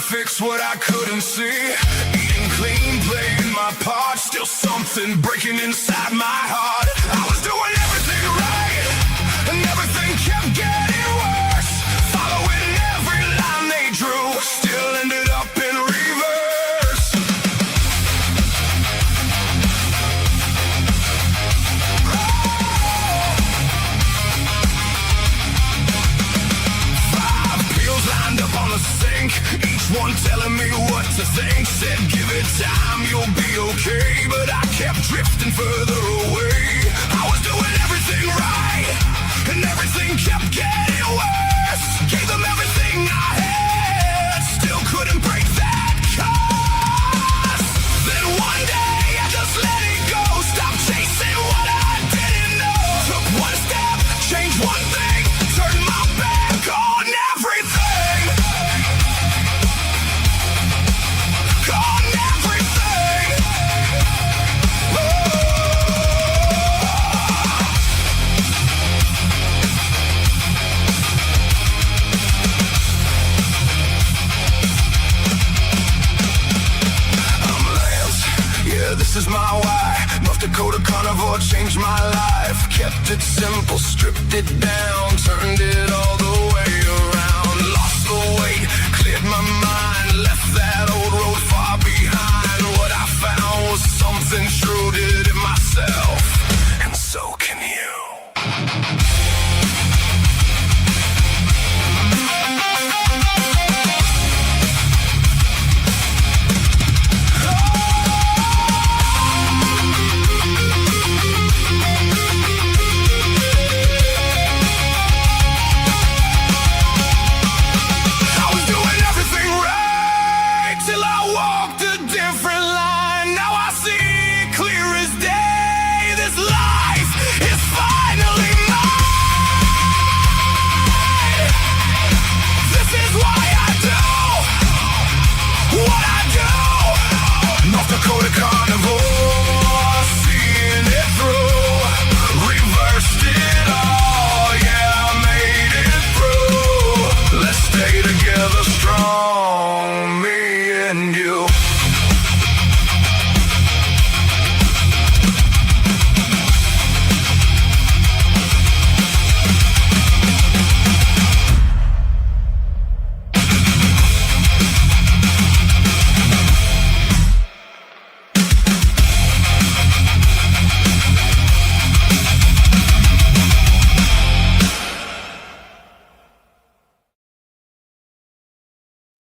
Fix what I couldn't see. Eating clean, playing my part. Still something breaking inside my heart. I was doing everything right, and everything kept getting worse. Following every line they drew, still ended up in reverse. Five pills lined up on the sink, one telling me what to think. Said give it time, you'll be okay. But I kept drifting further away. I was doing everything right, and everything kept getting worse. Gave them everything I had, still couldn't break that curse. Then one day I just let it go. Stopped chasing what I didn't know. Took one step, changed one thing, turned my back on everything. This is my why. North Dakota Carnivore changed my life. Kept it simple, stripped it down, turned it all the way around. Lost the weight, cleared my mind, left that old road far behind. What I found was something true, did it myself, and so can you.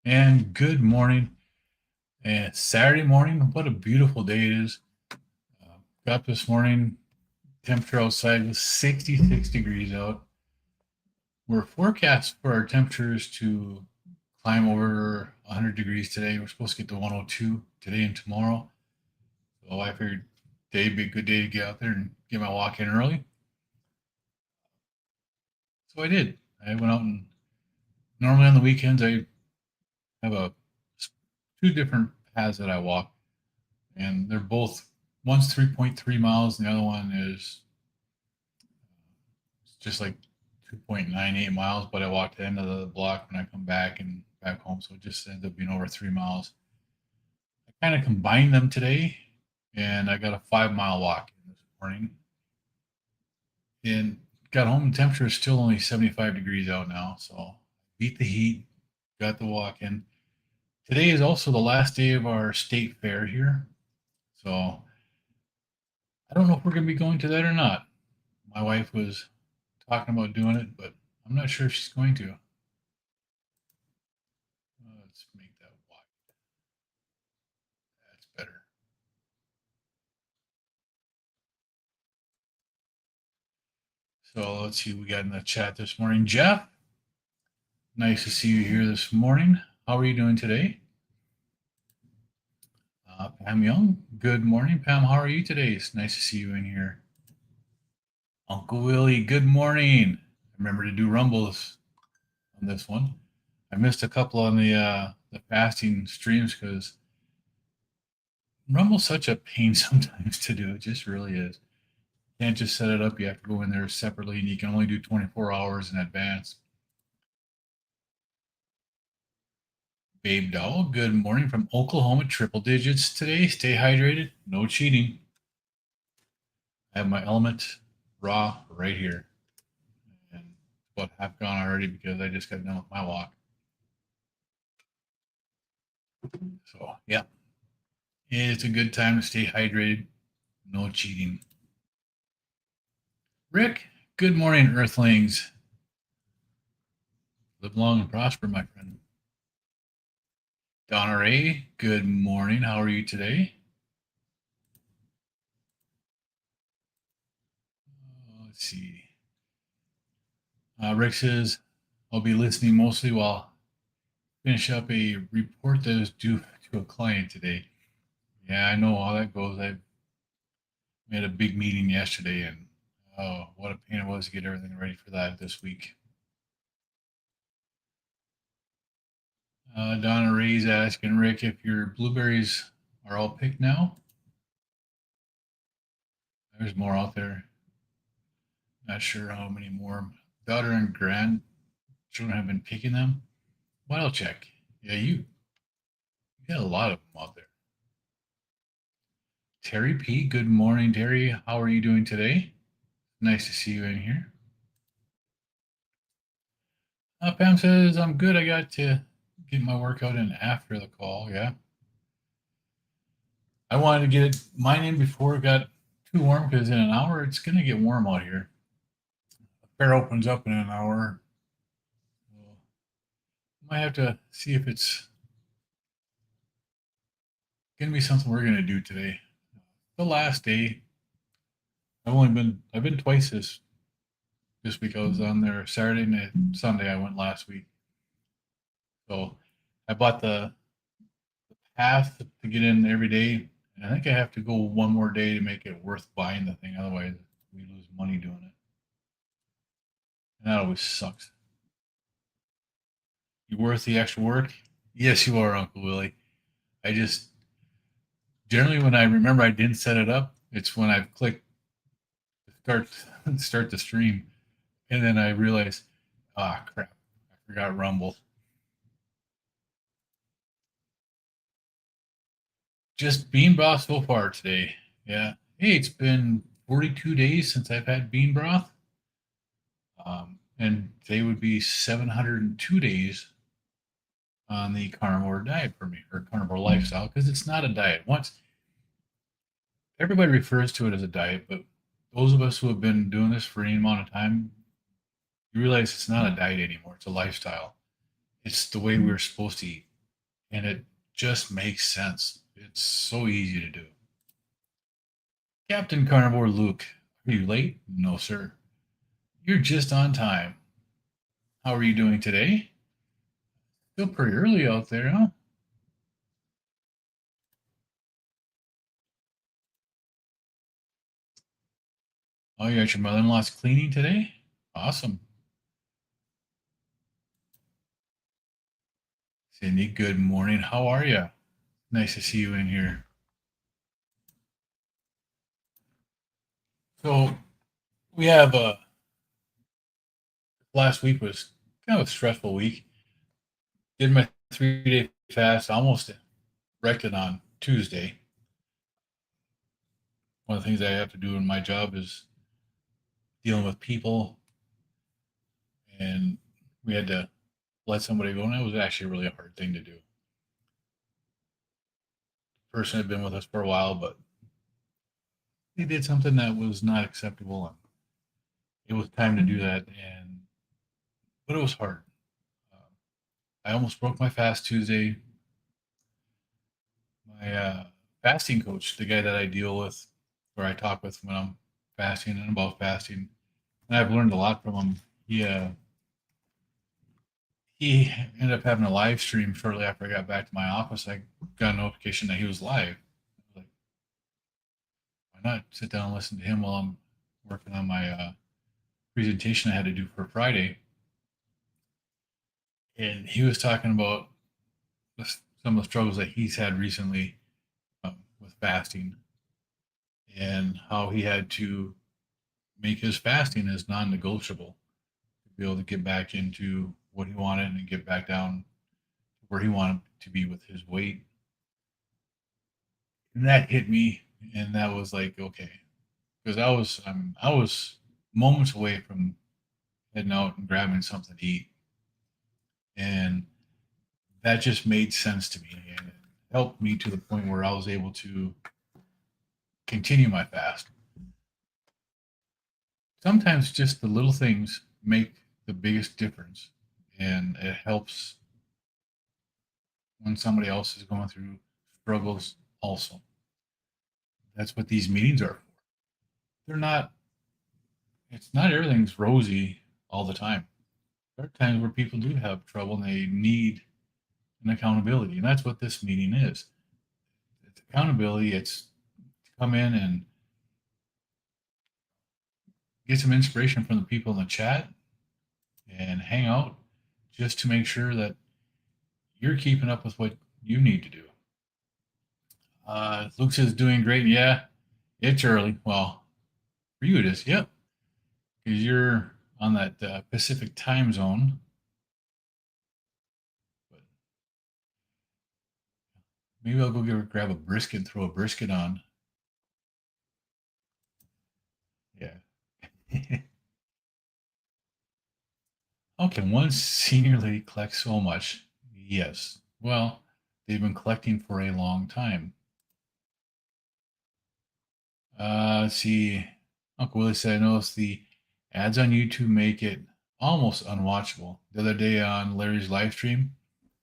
And good morning. And it's Saturday morning. What a beautiful day it is. Got up this morning, temperature outside was 66 degrees out. We're forecast for our temperatures to climb over 100 degrees today. We're supposed to get to 102 today and tomorrow. So I figured today would be a good day to get out there and get my walk in early. So I did. I went out, and normally on the weekends I have two different paths that I walk, and they're both, one's 3.3 miles and the other one is just like 2.98 miles, but I walk to the end of the block when I come back and back home, so it just ends up being over 3 miles. I kind of combined them today, and I got a 5-mile walk this morning, and got home, and temperature is still only 75 degrees out now, so beat the heat, got the walk in. Today is also the last day of our state fair here, so I don't know if we're going to be going to that or not. My wife was talking about doing it, but I'm not sure if she's going to. Let's make that wide. That's better. So let's see what we got in the chat this morning. Jeff, Nice to see you here this morning. How are you doing today? Pam Young, good morning. Pam, how are you today? It's nice to see you in here. Uncle Willie, good morning. Remember to do rumbles on this one. I missed a couple on the fasting streams because Rumble's such a pain sometimes to do. It just really is. You can't just set it up. You have to go in there separately, and you can only do 24 hours in advance. Babe Doll, good morning from Oklahoma. Triple digits today. Stay hydrated. No cheating. I have my element raw right here. And it's about half gone already because I just got done with my walk. So, yeah. It's a good time to stay hydrated. No cheating. Rick, good morning, Earthlings. Live long and prosper, my friend. Donna Ray, good morning. How are you today? Let's see. Rick says, I'll be listening mostly while finish up a report that is due to a client today. Yeah, I know how that goes. We had a big meeting yesterday, and oh, what a pain it was to get everything ready for that this week. Donna Ray's asking Rick if your blueberries are all picked now. There's more out there. Not sure how many more. Daughter and grandchildren have been picking them. But I'll check. Yeah, you got a lot of them out there. Terry P, good morning, Terry. How are you doing today? Nice to see you in here. Pam says, I'm good. I got to get my workout in after the call. Yeah. I wanted to get mine in before it got too warm because in an hour it's going to get warm out here. The fair opens up in an hour. So might have to see if it's going to be something we're going to do today. The last day. I've been twice this week. I was on there Saturday night, Sunday. I went last week. So I bought the path to get in every day. And I think I have to go one more day to make it worth buying the thing. Otherwise, we lose money doing it. And that always sucks. You worth the extra work? Yes, you are, Uncle Willie. I just generally when I remember I didn't set it up, it's when I've clicked start the stream, and then I realize, crap, I forgot Rumble. Just bean broth so far today. Yeah. Hey, it's been 42 days since I've had bean broth. And today would be 702 days on the carnivore diet for me, or carnivore lifestyle, because it's not a diet. Once everybody refers to it as a diet, but those of us who have been doing this for any amount of time, you realize it's not a diet anymore. It's a lifestyle. It's the way we're supposed to eat. And it just makes sense. It's so easy to do. Captain Carnivore Luke, are you late? No, sir. You're just on time. How are you doing today? Still pretty early out there, huh? Oh, you got your mother-in-law's cleaning today? Awesome. Cindy, good morning. How are you? Nice to see you in here. So we have last week was kind of a stressful week. Did my 3-day fast, almost wrecked it on Tuesday. One of the things I have to do in my job is dealing with people, and we had to let somebody go, and it was actually a really hard thing to do. The person had been with us for a while, but they did something that was not acceptable, and it was time to do that. But it was hard. I almost broke my fast Tuesday. My fasting coach, the guy that I deal with, or I talk with when I'm fasting and about fasting, and I've learned a lot from him. he ended up having a live stream shortly after I got back to my office. I got a notification that he was live. I was like, why not sit down and listen to him while I'm working on my presentation I had to do for Friday? And he was talking about some of the struggles that he's had recently with fasting and how he had to make his fasting as non-negotiable to be able to get back into what he wanted and get back down to where he wanted to be with his weight. And that hit me, and that was like, okay, because I was moments away from heading out and grabbing something to eat, and that just made sense to me, and it helped me to the point where I was able to continue my fast. Sometimes just the little things make the biggest difference, and it helps when somebody else is going through struggles also. That's what these meetings are for. They're not, it's not everything's rosy all the time. There are times where people do have trouble and they need an accountability. And that's what this meeting is. It's accountability. It's to come in and get some inspiration from the people in the chat and hang out just to make sure that you're keeping up with what you need to do. Luke says doing great. Yeah, it's early. Well, for you it is. Yep. Because you're on that Pacific time zone. But maybe I'll go grab a brisket and throw a brisket on. Yeah. How can one senior lady collect so much? Yes. Well, they've been collecting for a long time. Let's see. Uncle Willie said, I noticed the ads on YouTube make it almost unwatchable. The other day on Larry's live stream,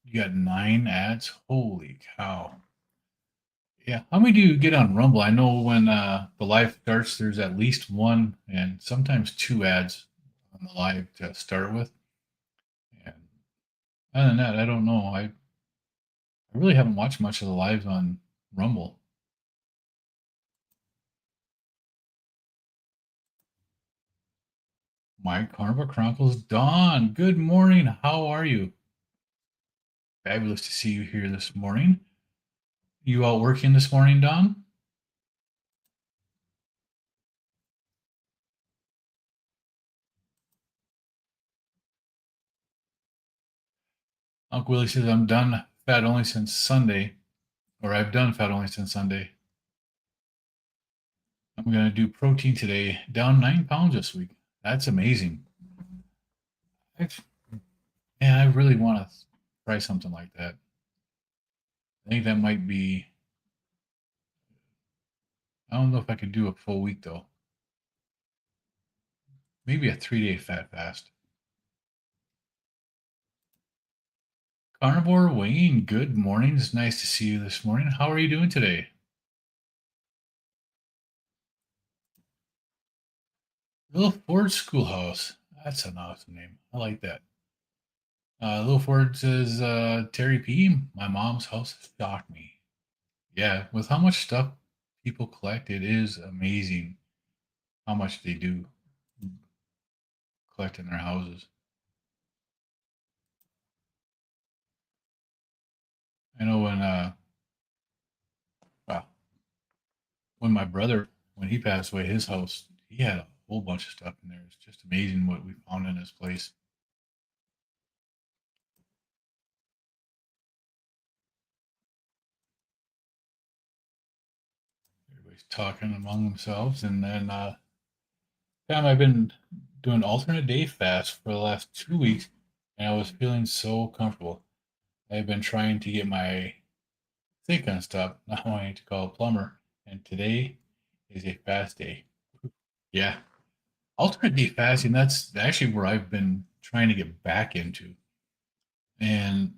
you got 9 ads. Holy cow. Yeah. How many do you get on Rumble? I know when the live starts, there's at least 1 and sometimes 2 ads on the live to start with. And other than that, I don't know. I really haven't watched much of the lives on Rumble. My Carnivore Chronicles, Dawn. Good morning. How are you? Fabulous to see you here this morning. You out working this morning, Dawn? Uncle Willie says, I'm done fat only since Sunday, or I've done fat only since Sunday. I'm going to do protein today, down 9 pounds this week. That's amazing. Man, I really want to try something like that. I think that might be, I don't know if I could do a full week though. Maybe a 3-day fat fast. Carnivore Wayne, good morning. It's nice to see you this morning. How are you doing today? Little Ford Schoolhouse. That's an awesome name. I like that. Little Ford says, Terry P., my mom's house shocked me. Yeah, with how much stuff people collect, it is amazing how much they do collect in their houses. I know when my brother, when he passed away, his house, he had a whole bunch of stuff in there. It's just amazing what we found in his place. Everybody's talking among themselves, and then I've been doing alternate day fast for the last 2 weeks, and I was feeling so comfortable. I've been trying to get my sink unstuck. Now I need to call a plumber, and today is a fast day. Yeah, alternate day fasting. That's actually where I've been trying to get back into, and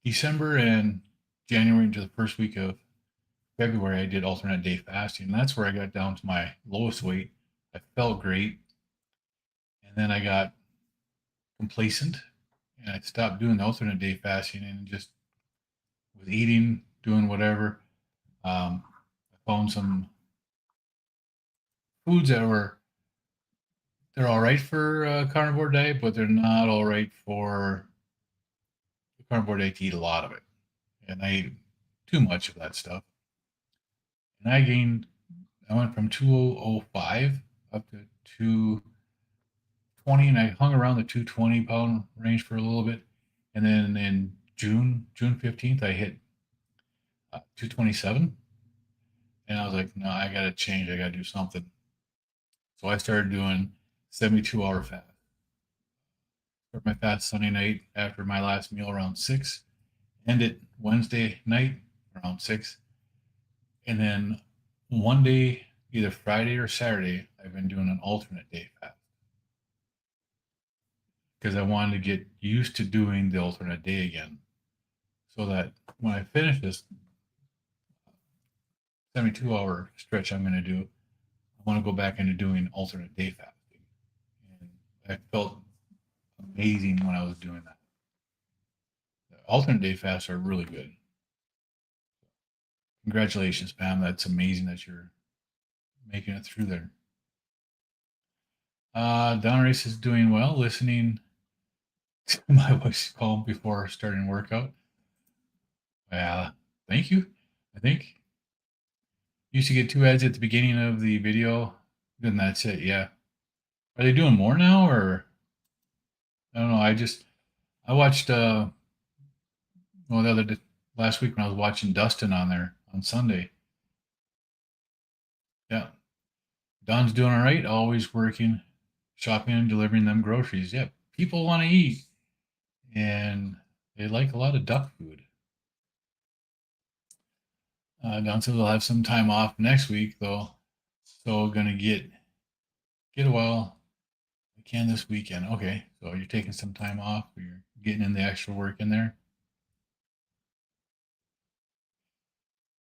December and January into the first week of February, I did alternate day fasting. And that's where I got down to my lowest weight. I felt great. And then I got complacent, and I stopped doing the alternate day fasting and just was eating, doing whatever. I found some foods that they're all right for carnivore diet, but they're not all right for the carnivore diet to eat a lot of it. And I ate too much of that stuff. And I went from 205 up to 220, and I hung around the 220 pound range for a little bit. And then in June 15th, I hit 227. And I was like, no, I got to change. I got to do something. So I started doing 72-hour fast. Start my fast Sunday night after my last meal around 6. End it Wednesday night around 6. And then one day, either Friday or Saturday, I've been doing an alternate day fast because I wanted to get used to doing the alternate day again, so that when I finish this 72-hour stretch I'm going to do, I want to go back into doing alternate day fasting. And I felt amazing when I was doing that. The alternate day fasts are really good. Congratulations, Pam. That's amazing that you're making it through there. Don Race is doing well, listening to my voice call before starting workout. Thank you. I think used to get 2 ads at the beginning of the video. Then that's it. Yeah. Are they doing more now, or I don't know. I watched last week when I was watching Dustin on there on Sunday. Yeah. Don's doing all right, always working, shopping and delivering them groceries. Yeah. People want to eat, and they like a lot of duck food. Don says we'll have some time off next week though. So gonna get a while I can this weekend. Okay. So you're taking some time off, or you're getting in the extra work in there.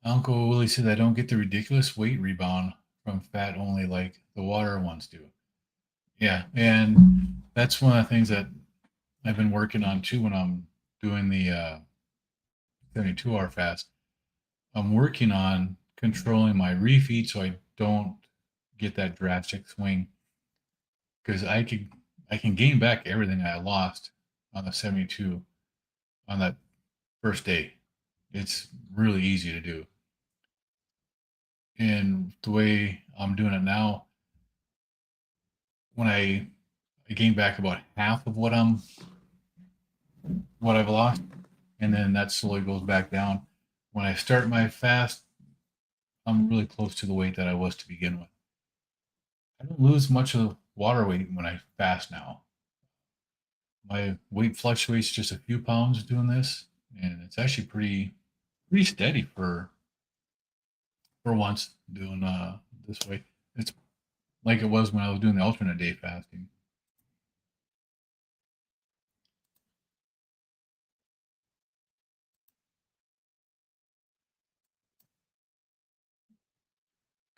Uncle Willie said I don't get the ridiculous weight rebound from fat only like the water ones do. Yeah, and that's one of the things that I've been working on too when I'm doing the 72-hour fast. I'm working on controlling my refeed so I don't get that drastic swing, because I can gain back everything I lost on the 72 on that first day. It's really easy to do. And the way I'm doing it now, when I gain back about half of what I've lost, and then that slowly goes back down. When I start my fast, I'm really close to the weight that I was to begin with. I don't lose much of water weight when I fast now. My weight fluctuates just a few pounds doing this, and it's actually pretty steady for once doing this way. It's like it was when I was doing the alternate day fasting.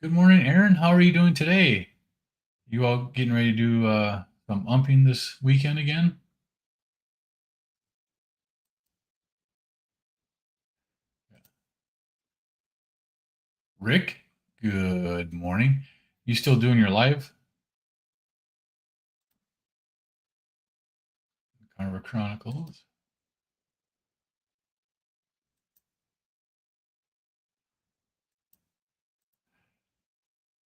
Good morning, Aaron. How are you doing today? You all getting ready to do some umping this weekend again? Rick, good morning. You still doing your live? Carnivore Chronicles.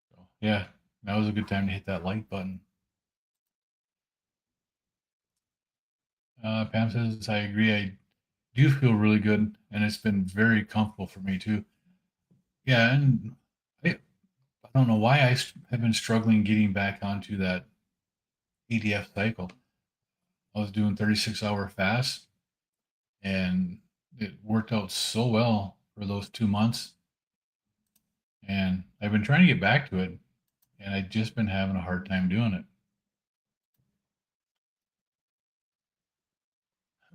So, yeah, that was a good time to hit that like button. Pam says, I agree. I do feel really good, and it's been very comfortable for me too. Yeah, and I don't know why I have been struggling getting back onto that EDF cycle. I was doing 36-hour fasts, and it worked out so well for those 2 months. And I've been trying to get back to it, and I've just been having a hard time doing it.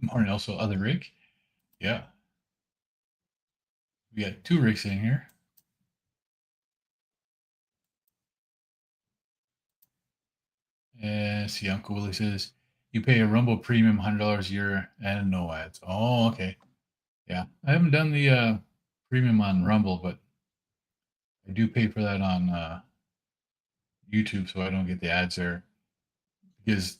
Morning, also other Rick. Yeah, we got 2 Ricks in here. And see, Uncle Willie says, You pay a Rumble Premium $100 a year and no ads. Oh, okay. Yeah, I haven't done the premium on Rumble, but I do pay for that on YouTube, so I don't get the ads there. Because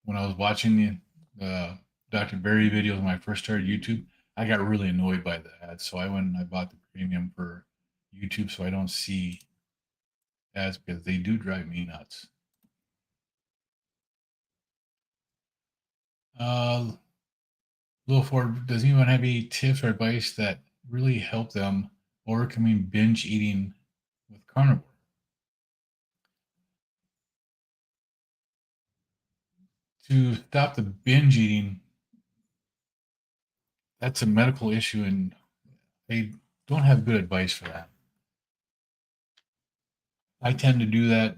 when I was watching the Dr. Berry videos when I first started YouTube, I got really annoyed by the ads, so I went and I bought the premium for YouTube, so I don't see ads because they do drive me nuts. Little Ford, does anyone have any tips or advice that really help them overcoming binge eating with carnivore? To stop the binge eating, that's a medical issue, and they don't have good advice for that. I tend to do that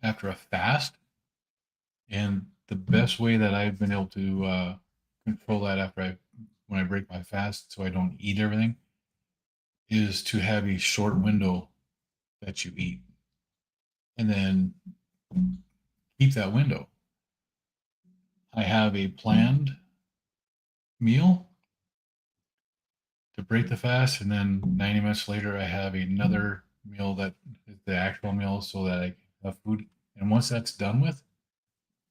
after a fast, and the best way that I've been able to control that when I break my fast, so I don't eat everything, is to have a short window that you eat, and then keep that window. I have a planned meal to break the fast, and then 90 minutes later, I have another meal that is the actual meal, so that I have food. And once that's done with,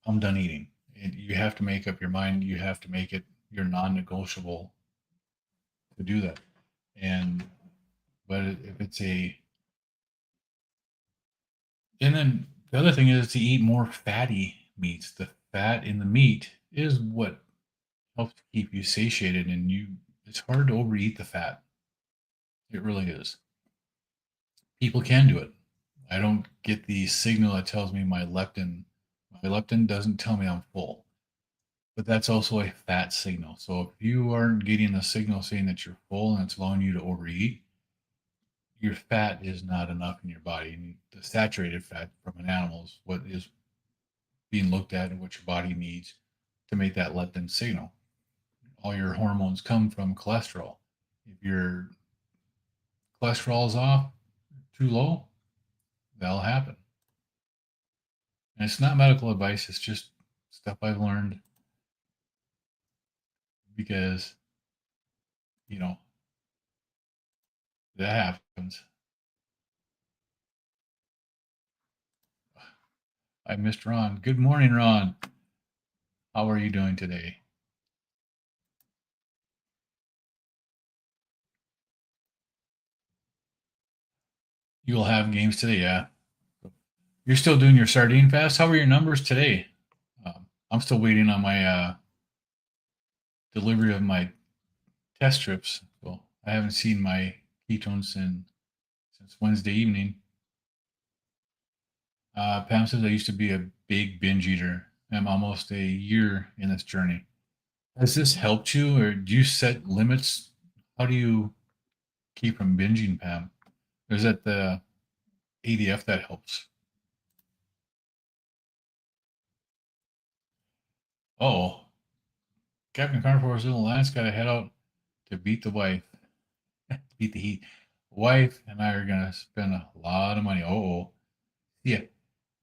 I'm done eating. You have to make up your mind. You have to make it your non-negotiable to do that. And but if it's and then the other thing is to eat more fatty meats. The fat in the meat is what helps to keep you satiated, and it's hard to overeat the fat. It really is. People can do it. I don't get the signal that tells me my leptin doesn't tell me I'm full. But that's also a fat signal. So if you aren't getting a signal saying that you're full and it's allowing you to overeat, your fat is not enough in your body. And the saturated fat from an animal is what is being looked at and what your body needs to make that leptin signal. All your hormones come from cholesterol. If your cholesterol is off, too low, that'll happen. And it's not medical advice, it's just stuff I've learned because, you know, that happens. I missed Ron. Good morning, Ron. How are you doing today? You will have games today, yeah. You're still doing your sardine fast. How are your numbers today? I'm still waiting on my delivery of my test strips. Well, I haven't seen my ketones since Wednesday evening. Pam says I used to be a big binge eater. I'm almost a year in this journey. Has this helped you, or do you set limits? How do you keep from binging, Pam? Or is that the ADF that helps? Oh, Captain Carnivore's little Lance got to head out to beat the wife, beat the heat. Wife and I are gonna spend a lot of money. Oh, yeah.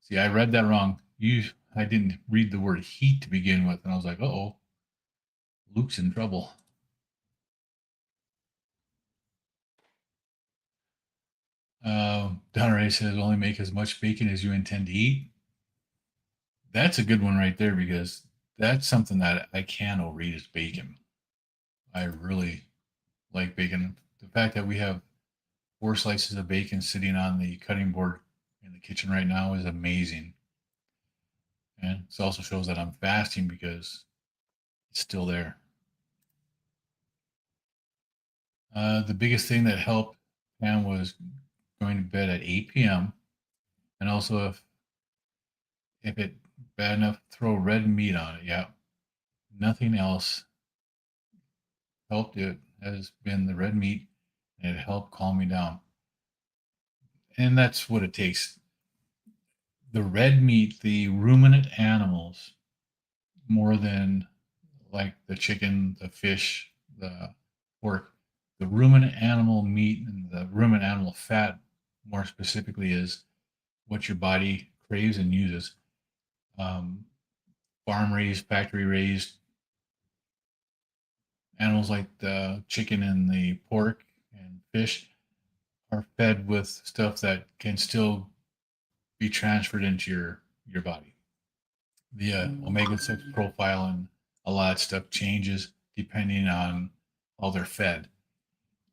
See, I read that wrong. I didn't read the word heat to begin with, and I was like, oh, Luke's in trouble. Donneray says only make as much bacon as you intend to eat. That's a good one right there because that's something that I can overeat is bacon. I really like bacon. The fact that we have 4 slices of bacon sitting on the cutting board in the kitchen right now is amazing. And it also shows that I'm fasting because it's still there. The biggest thing that helped Pam was going to bed at 8 p.m. And also if it bad enough, throw red meat on it. Yeah. Nothing else helped. It has been the red meat, and it helped calm me down. And that's what it takes. The red meat, the ruminant animals, more than like the chicken, the fish, the pork, the ruminant animal meat and the ruminant animal fat, more specifically, is what your body craves and uses. farm raised, factory raised animals like the chicken and the pork and fish are fed with stuff that can still be transferred into your body. The omega-6 profile and a lot of stuff changes depending on how they're fed.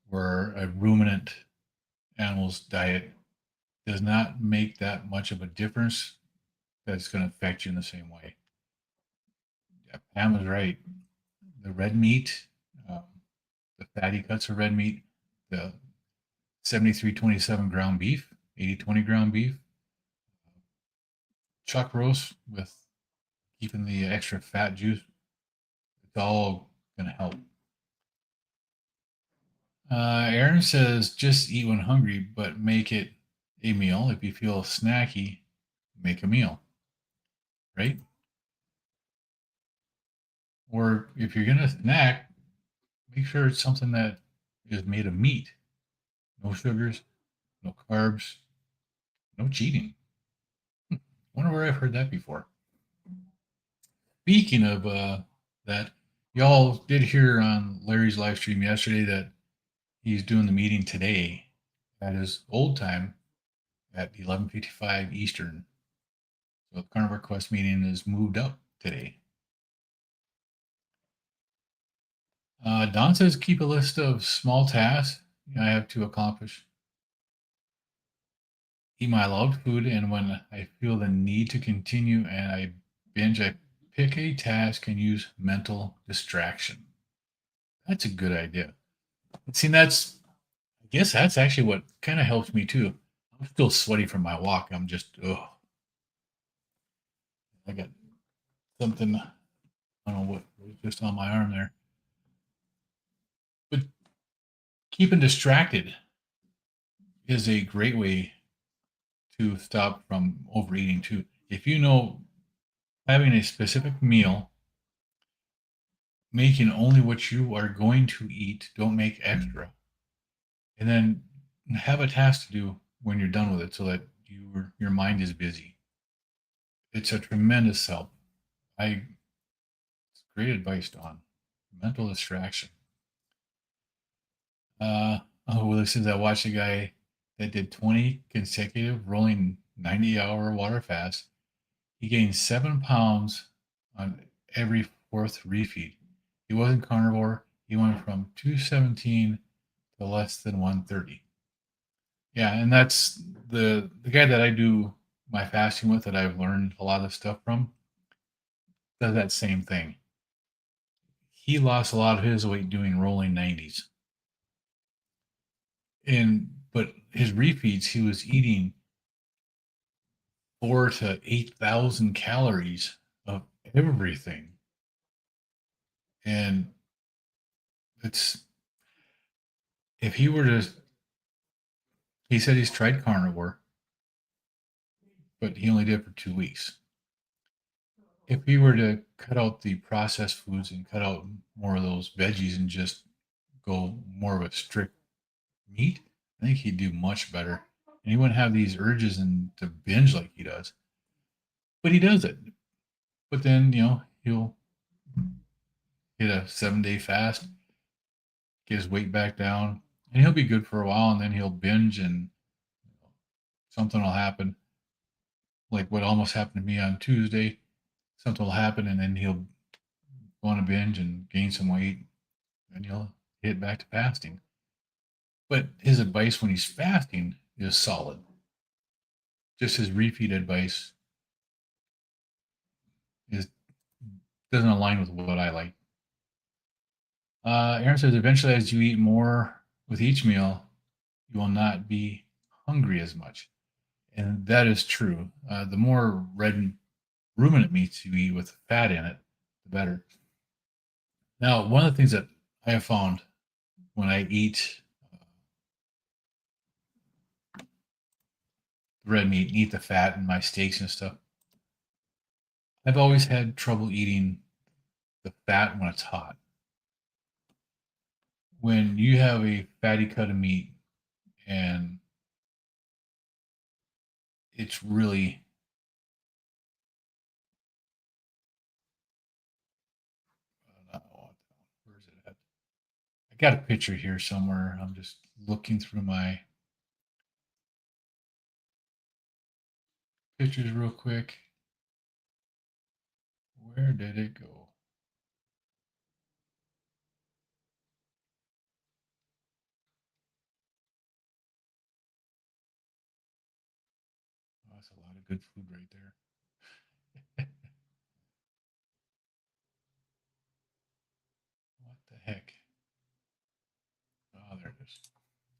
Where a ruminant animal's diet does not make that much of a difference, that's going to affect you in the same way. Yeah, Pam was right. The red meat, um, the fatty cuts of red meat, the 73-27 ground beef, 80-20 ground beef, chuck roast with keeping the extra fat juice, it's all going to help. Aaron says just eat when hungry, but make it a meal. If you feel snacky, make a meal, right? Or if you're going to snack, make sure it's something that is made of meat. No sugars, no carbs, no cheating. Wonder where I've heard that before. Speaking of that, y'all did hear on Larry's live stream yesterday that he's doing the meeting today at his old time at 11:55 Eastern. So the Carnivore Quest meeting is moved up today. Don says keep a list of small tasks I have to accomplish. Eat my loved food, and when I feel the need to continue and I binge, I pick a task and use mental distraction. That's a good idea. See, I guess that's actually what kind of helps me too. I'm still sweaty from my walk. I'm just, oh, I got something, I don't know what was just on my arm there. But keeping distracted is a great way to stop from overeating too. If you know having a specific meal, making only what you are going to eat, don't make extra, and then have a task to do when you're done with it so that your mind is busy. It's a tremendous help. It's great advice, Don. Mental distraction. Oh, this is I watched a guy that did 20 consecutive rolling 90-hour water fast. He gained 7 pounds on every fourth refeed. He wasn't carnivore. He went from 217 to less than 130. Yeah, and that's the guy that I do my fasting with that I've learned a lot of stuff from does that same thing. He lost a lot of his weight doing rolling 90s. But his refeeds, he was eating 4 to 8,000 calories of everything. And it's if he were to he said he's tried carnivore, but he only did it for 2 weeks. If he were to cut out the processed foods and cut out more of those veggies and just go more of a strict meat, I think he'd do much better. And he wouldn't have these urges and to binge like he does. But he does it. But then, he'll hit a 7-day fast, get his weight back down, and he'll be good for a while, and then he'll binge and something will happen. Like what almost happened to me on Tuesday. Something will happen and then he'll go on a binge and gain some weight and he'll hit back to fasting. But his advice when he's fasting is solid. Just his refeed advice doesn't align with what I like. Aaron says eventually as you eat more with each meal, you will not be hungry as much. And that is true. The more red ruminant meats you eat with fat in it, the better. Now, one of the things that I have found when I eat red meat and eat the fat in my steaks and stuff, I've always had trouble eating the fat when it's hot. When you have a fatty cut of meat and it's really got a picture here somewhere. I'm just looking through my pictures real quick. Where did it go? Oh, that's a lot of good food right there. What the heck? Oh, there it is.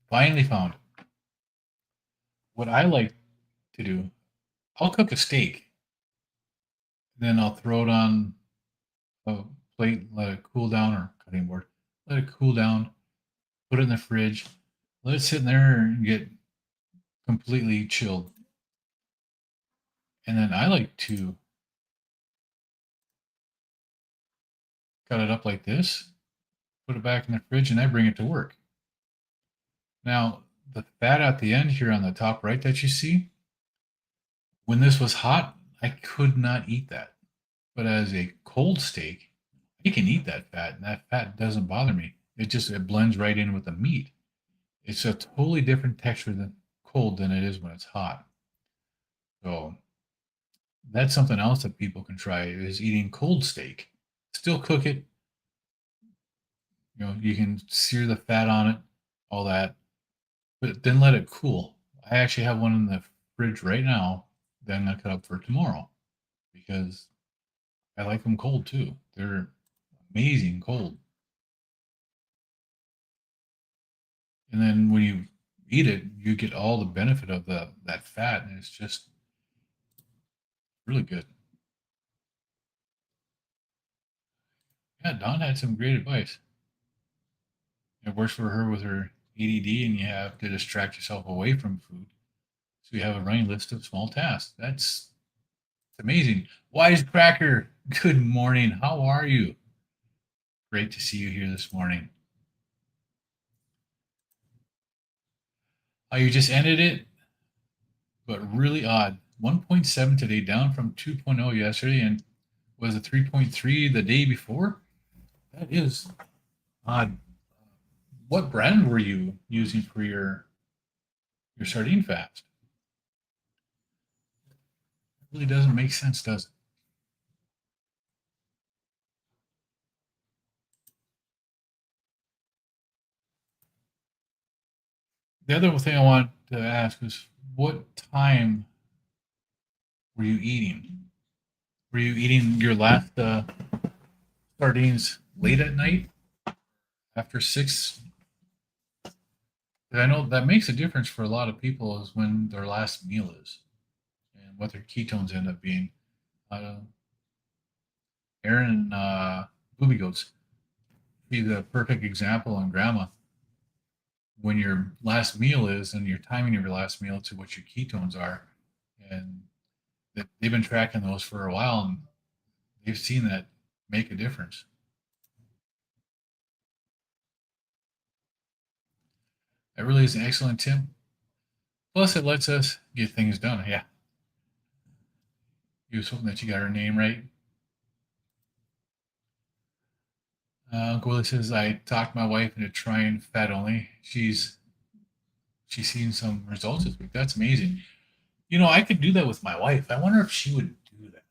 Finally found it. What I like to do, I'll cook a steak, then I'll throw it on a plate, let it cool down, or cutting board, let it cool down, put it in the fridge, let it sit in there and get completely chilled. And then I like to cut it up like this, put it back in the fridge, and I bring it to work. Now, the fat at the end here on the top right that you see, when this was hot, I could not eat that. But as a cold steak, I can eat that fat, and that fat doesn't bother me. It blends right in with the meat. It's a totally different texture than cold than it is when it's hot. So that's something else that people can try is eating cold steak. Still cook it. You know, you can sear the fat on it, all that, but then let it cool. I actually have one in the fridge right now that I'm gonna cut up for tomorrow because I like them cold too. They're amazing cold. And then when you eat it, you get all the benefit of that fat, and it's just really good. Yeah, Dawn had some great advice. It works for her with her ADD, and you have to distract yourself away from food. So you have a running list of small tasks. That's amazing. Wise Cracker, good morning. How are you? Great to see you here this morning. You just ended it, but really odd. 1.7 today, down from 2.0 yesterday, and was a 3.3 the day before. That is odd. What brand were you using for your sardine fast? It really doesn't make sense, does it? The other thing I want to ask is what time were you eating? Were you eating your last sardines late at night after 6? I know that makes a difference for a lot of people is when their last meal is and what their ketones end up being. Uh, Aaron and Booby Goats be the perfect example on grandma. When your last meal is and you're timing your last meal to what your ketones are. And they've been tracking those for a while and they've seen that make a difference. That really is an excellent tip. Plus, it lets us get things done. Yeah. You was hoping that you got her name right. Uncle Willie says I talked my wife into trying fat only. She's seen some results this week. That's amazing. You know, I could do that with my wife. I wonder if she would do that.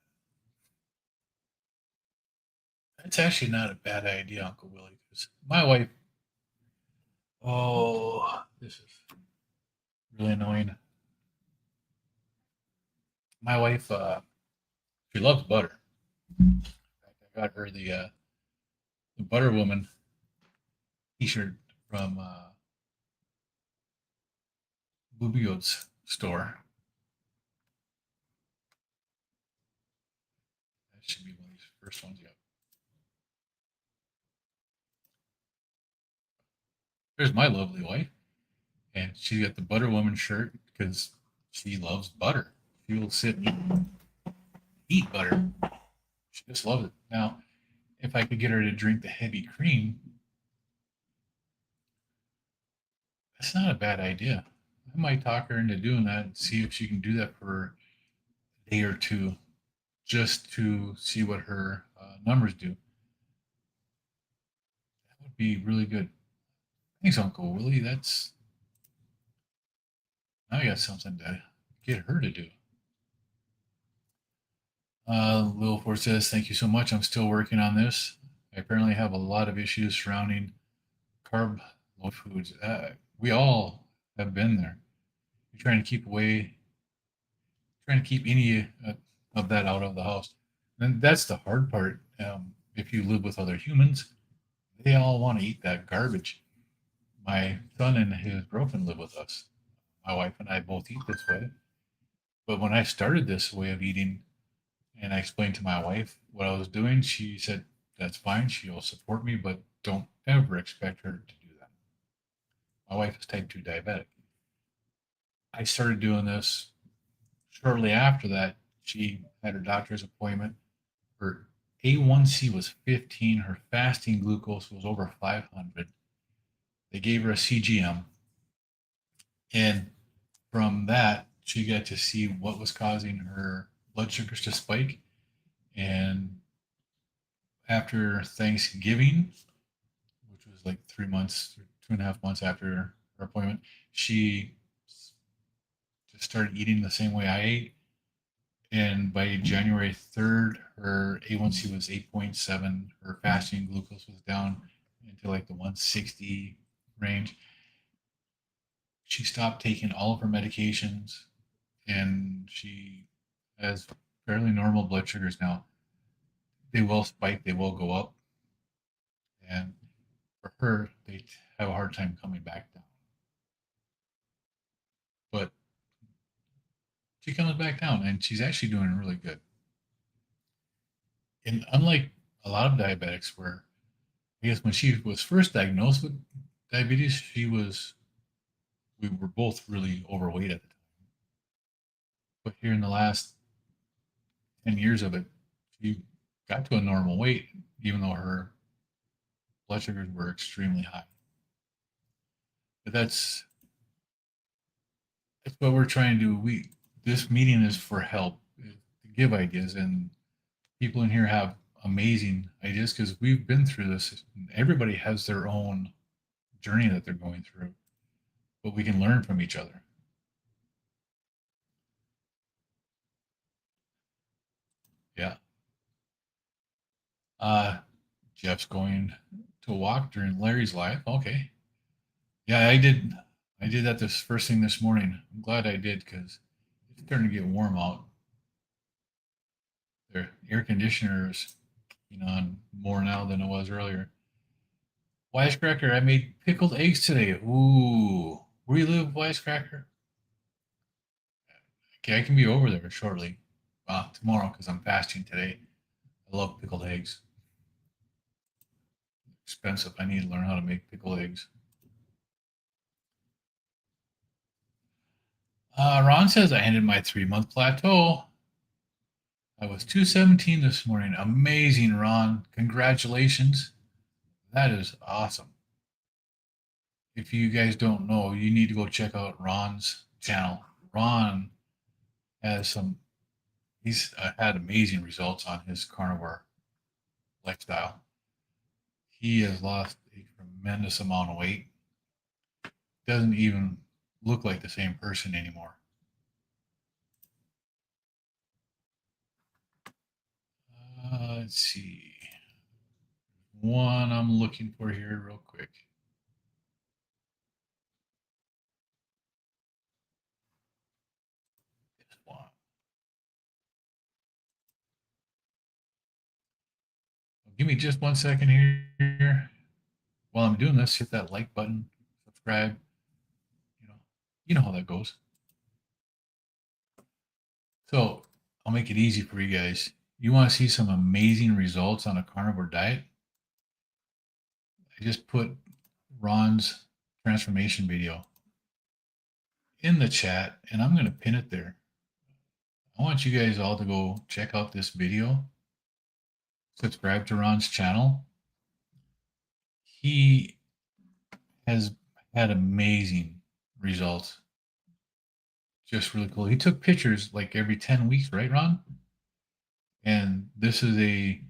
That's actually not a bad idea, Uncle Willie. Because my wife, oh, this is really annoying. My wife, she loves butter. In fact, I got her the Butter Woman T-shirt from Booby Goat's store. That should be one of these first ones. Yep. There's my lovely wife, and she got the Butter Woman shirt because she loves butter. She will sit and eat butter. She just loves it. Now, if I could get her to drink the heavy cream, that's not a bad idea. I might talk her into doing that and see if she can do that for a day or two just to see what her numbers do. That would be really good. Thanks, Uncle Willie. That's now I got something to get her to do. Lil Ford says, "Thank you so much. I'm still working on this. I apparently have a lot of issues surrounding carb low foods. We all have been there. You're trying to keep away, trying to keep any of that out of the house. And that's the hard part. If you live with other humans, they all want to eat that garbage. My son and his girlfriend live with us. My wife and I both eat this way. But when I started this way of eating and I explained to my wife what I was doing, she said, that's fine. She'll support me, but don't ever expect her to do that. My wife is type 2 diabetic. I started doing this shortly after that. She had her doctor's appointment. Her A1C was 15. Her fasting glucose was over 500. They gave her a CGM. And from that, she got to see what was causing her blood sugars to spike. And after Thanksgiving, which was like 3 months, 2.5 months after her appointment, she just started eating the same way I ate. And by January 3rd, her A1C was 8.7. Her fasting glucose was down into like the 160 range. She stopped taking all of her medications and she has fairly normal blood sugars now. They will spike, they will go up. And for her, they have a hard time coming back down. But she comes back down and she's actually doing really good. And unlike a lot of diabetics, where I guess when she was first diagnosed with diabetes, we were both really overweight at the time. But here in the last 10 years of it, she got to a normal weight, even though her blood sugars were extremely high. But that's what we're trying to do. This meeting is for help, to give ideas, and people in here have amazing ideas because we've been through this. Everybody has their own journey that they're going through, but we can learn from each other. Yeah. Uh, Jeff's going to walk during Larry's life. Okay. Yeah, I did. I did that this first thing this morning. I'm glad I did because it's starting to get warm out. The air conditioner is, on more now than it was earlier. Wisecracker, I made pickled eggs today. Ooh, where you live, Wisecracker? Okay, I can be over there shortly. Tomorrow because I'm fasting today. I love pickled eggs. Expensive. I need to learn how to make pickled eggs. Ron says I ended my 3-month plateau. I was 217 this morning. Amazing, Ron. Congratulations. That is awesome. If you guys don't know, you need to go check out Ron's channel. Ron he's had amazing results on his carnivore lifestyle. He has lost a tremendous amount of weight. Doesn't even look like the same person anymore. Let's see. One I'm looking for here real quick. This one. Give me just 1 second here. While I'm doing this, hit that like button, subscribe. You know how that goes. So I'll make it easy for you guys. You want to see some amazing results on a carnivore diet? I just put Ron's transformation video in the chat and I'm going to pin it there. I want you guys all to go check out this video. Subscribe to Ron's channel. He has had amazing results. Just really cool. He took pictures like every 10 weeks, right, Ron? And this is a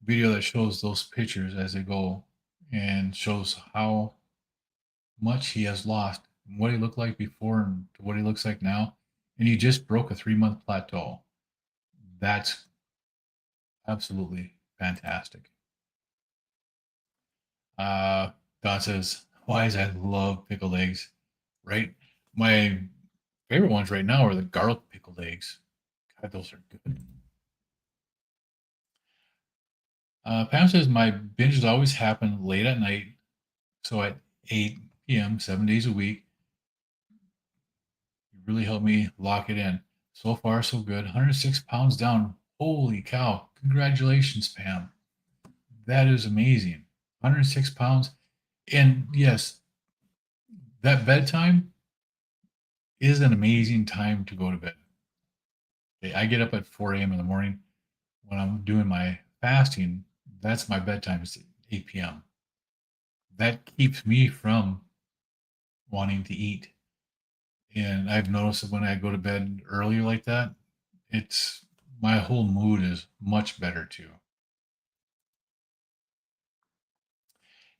video that shows those pictures as they go and shows how much he has lost, what he looked like before and to what he looks like now. And he just broke a 3-month plateau. That's absolutely fantastic. Don says, wise, I love pickled eggs, right? My favorite ones right now are the garlic pickled eggs. God, those are good. Pam says, my binges always happen late at night. So at 8 p.m., 7 days a week, you really helped me lock it in. So far, so good. 106 pounds down. Holy cow. Congratulations, Pam. That is amazing. 106 pounds. And yes, that bedtime is an amazing time to go to bed. Okay, I get up at 4 a.m. in the morning when I'm doing my fasting. That's my bedtime, is 8 p.m. That keeps me from wanting to eat. And I've noticed that when I go to bed earlier like that, it's my whole mood is much better too.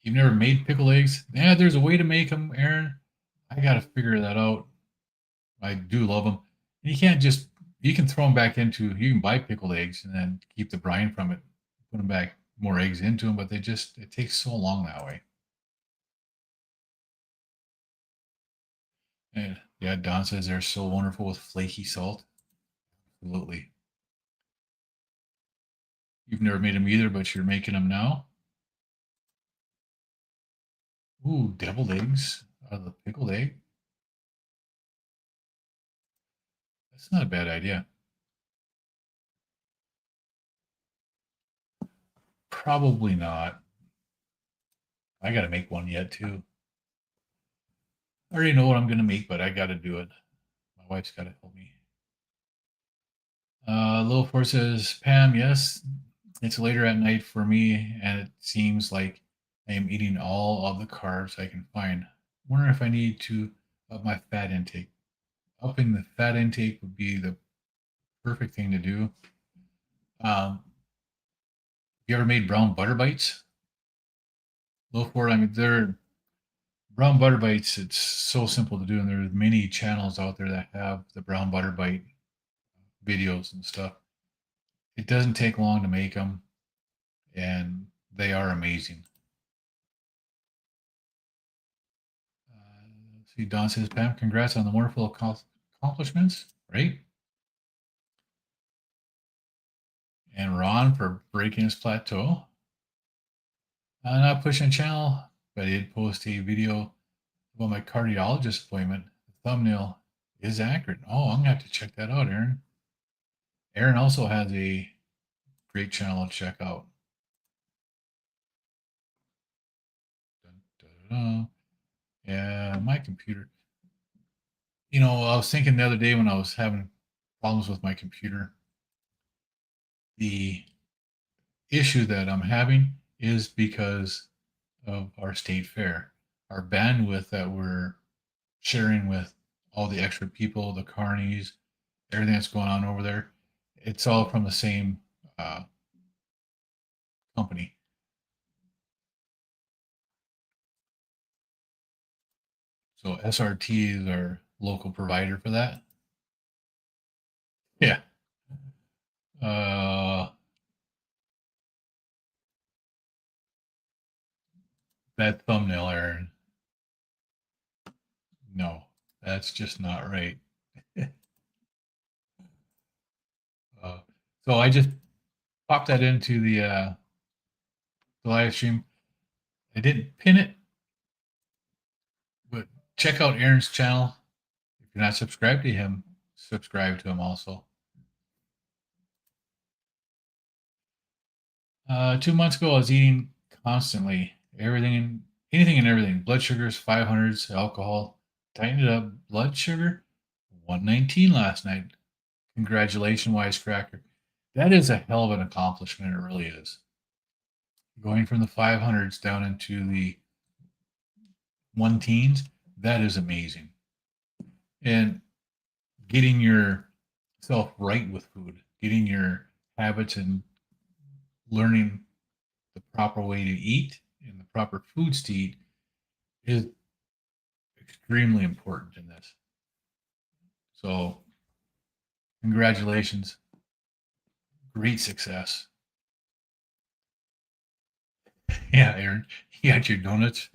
You've never made pickle eggs? Yeah, there's a way to make them, Aaron. I got to figure that out. I do love them. And you can't just, you can throw them back into, you can buy pickled eggs and then keep the brine from it, put them back, more eggs into them, but they just, it takes so long that way. And yeah, Don says they're so wonderful with flaky salt. Absolutely. You've never made them either, but you're making them now. Ooh, deviled eggs out of the pickled egg. That's not a bad idea. Probably not. I got to make one yet too. I already know what I'm going to make, but I got to do it. My wife's got to help me. Little Four says, Pam, yes, it's later at night for me, and it seems like I am eating all of the carbs I can find. Wonder if I need to up my fat intake. Upping the fat intake would be the perfect thing to do. You ever made brown butter bites? Little Four, I mean, they're brown butter bites. It's so simple to do, and there's many channels out there that have the brown butter bite videos and stuff. It doesn't take long to make them, and they are amazing. See, Don says, Pam, congrats on the wonderful accomplishments, right? And Ron for breaking his plateau. Not pushing channel, but I did post a video about my cardiologist appointment. The thumbnail is accurate. Oh, I'm going to have to check that out, Aaron. Aaron also has a great channel to check out. Dun, dun, dun. Yeah, my computer. You know, I was thinking the other day when I was having problems with my computer, the issue that I'm having is because of our state fair. Our bandwidth that we're sharing with all the extra people, the carnies, everything that's going on over there, it's all from the same company. So SRT is our local provider for that. Yeah. Uh, that thumbnail, Aaron. No, that's just not right. uh, so I just popped that into the live stream. I didn't pin it, but check out Aaron's channel. If you're not subscribed to him, subscribe to him also. 2 months ago, I was eating constantly, anything and everything. Blood sugars, 500s, alcohol. Tightened it up. Blood sugar, 119 last night. Congratulations, Wisecracker. That is a hell of an accomplishment. It really is. Going from the 500s down into the one teens, that is amazing. And getting yourself right with food, getting your habits and learning the proper way to eat and the proper foods to eat is extremely important in this. So, congratulations. Great success. Yeah, Aaron, you got your donuts.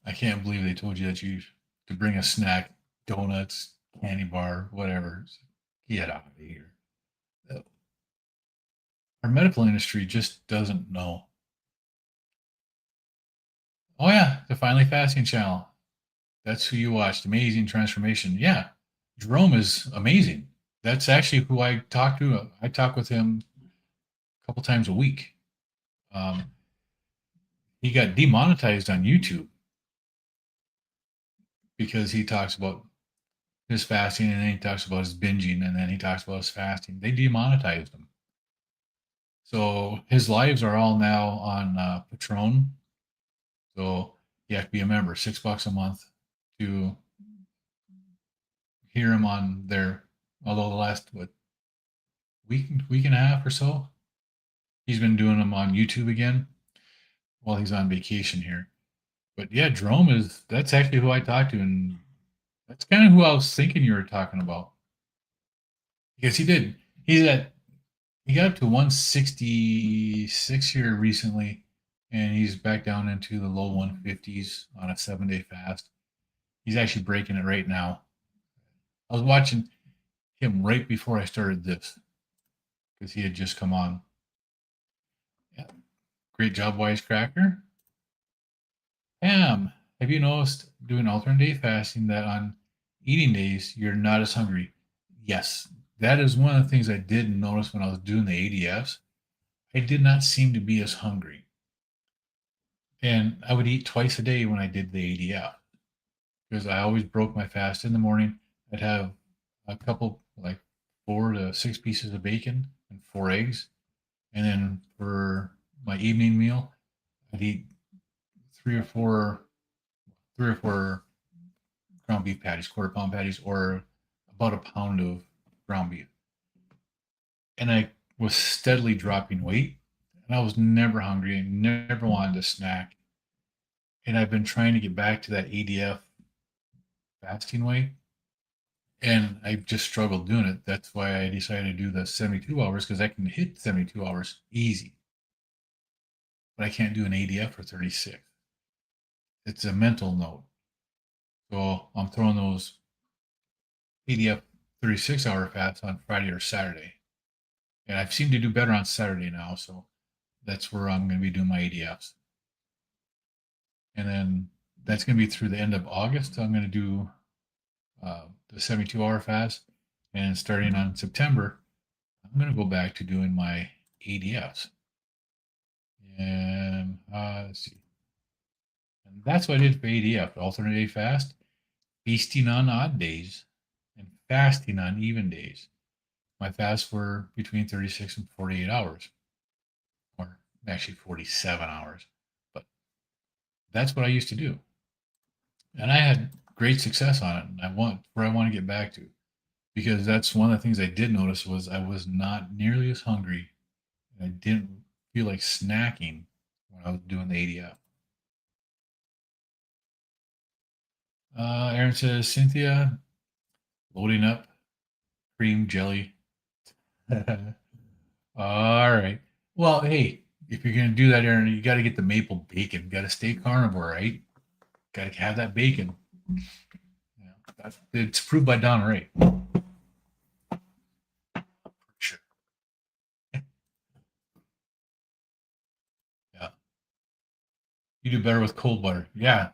I can't believe they told you that you to bring a snack, donuts, candy bar, whatever. Get out of here. Our medical industry just doesn't know. Oh yeah, the Finally Fasting channel. That's who you watched. Amazing transformation. Yeah, Jerome is amazing. That's actually who I talk to. I talk with him a couple times a week. Um, he got demonetized on YouTube because he talks about his fasting and then he talks about his binging and then he talks about his fasting. They demonetized him. So his lives are all now on Patron. So you have to be a member, $6 a month to hear him on there. Although the last week and a half or so, he's been doing them on YouTube again while he's on vacation here. But yeah, Jerome is that's actually who I talked to, and that's kind of who I was thinking you were talking about because he did. He got up to 166 here recently, and he's back down into the low 150s on a 7-day fast. He's actually breaking it right now. I was watching him right before I started this because he had just come on. Yeah, great job, Wisecracker. Pam, have you noticed doing alternate day fasting that on eating days you're not as hungry? Yes, that is one of the things I did notice when I was doing the ADFs. I did not seem to be as hungry. And I would eat twice a day when I did the ADF because I always broke my fast in the morning. I'd have a couple, like 4 to 6 pieces of bacon and 4 eggs. And then for my evening meal, I'd eat three or four ground beef patties, quarter pound patties, or about a pound of ground beef. And I was steadily dropping weight, and I was never hungry and never wanted to snack. And I've been trying to get back to that ADF fasting way, and I just struggled doing it. That's why I decided to do the 72 hours because I can hit 72 hours easy, but I can't do an ADF for 36. It's a mental note. So I'm throwing those ADF 36-hour fasts on Friday or Saturday. And I've seemed to do better on Saturday now, so that's where I'm going to be doing my ADFs. And then that's going to be through the end of August. I'm going to do the 72-hour fast. And starting on September, I'm going to go back to doing my ADFs. And let's see. And that's what I did for ADF, alternate day fast, feasting on odd days, and fasting on even days. My fasts were between 36 and 48 hours, or actually 47 hours. But that's what I used to do. And I had great success on it. And I want to get back to because that's one of the things I did notice was I was not nearly as hungry. And I didn't feel like snacking when I was doing the ADF. Aaron says, Cynthia, loading up cream jelly. All right. Well, hey, if you're going to do that, Aaron, you got to get the maple bacon. Got to stay carnivore, right? Got to have that bacon. Yeah, it's proved by Don Ray. Sure. Yeah. You do better with cold butter. Yeah.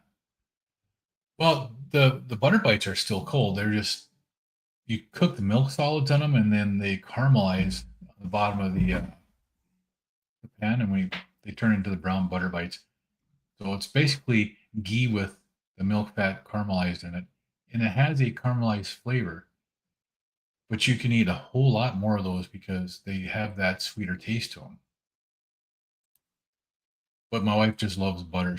Well, the butter bites are still cold. They're just you cook the milk solids on them, and then they caramelize on the bottom of the pan, and they turn into the brown butter bites. So it's basically ghee with the milk fat caramelized in it, and it has a caramelized flavor. But you can eat a whole lot more of those because they have that sweeter taste to them. But my wife just loves butter.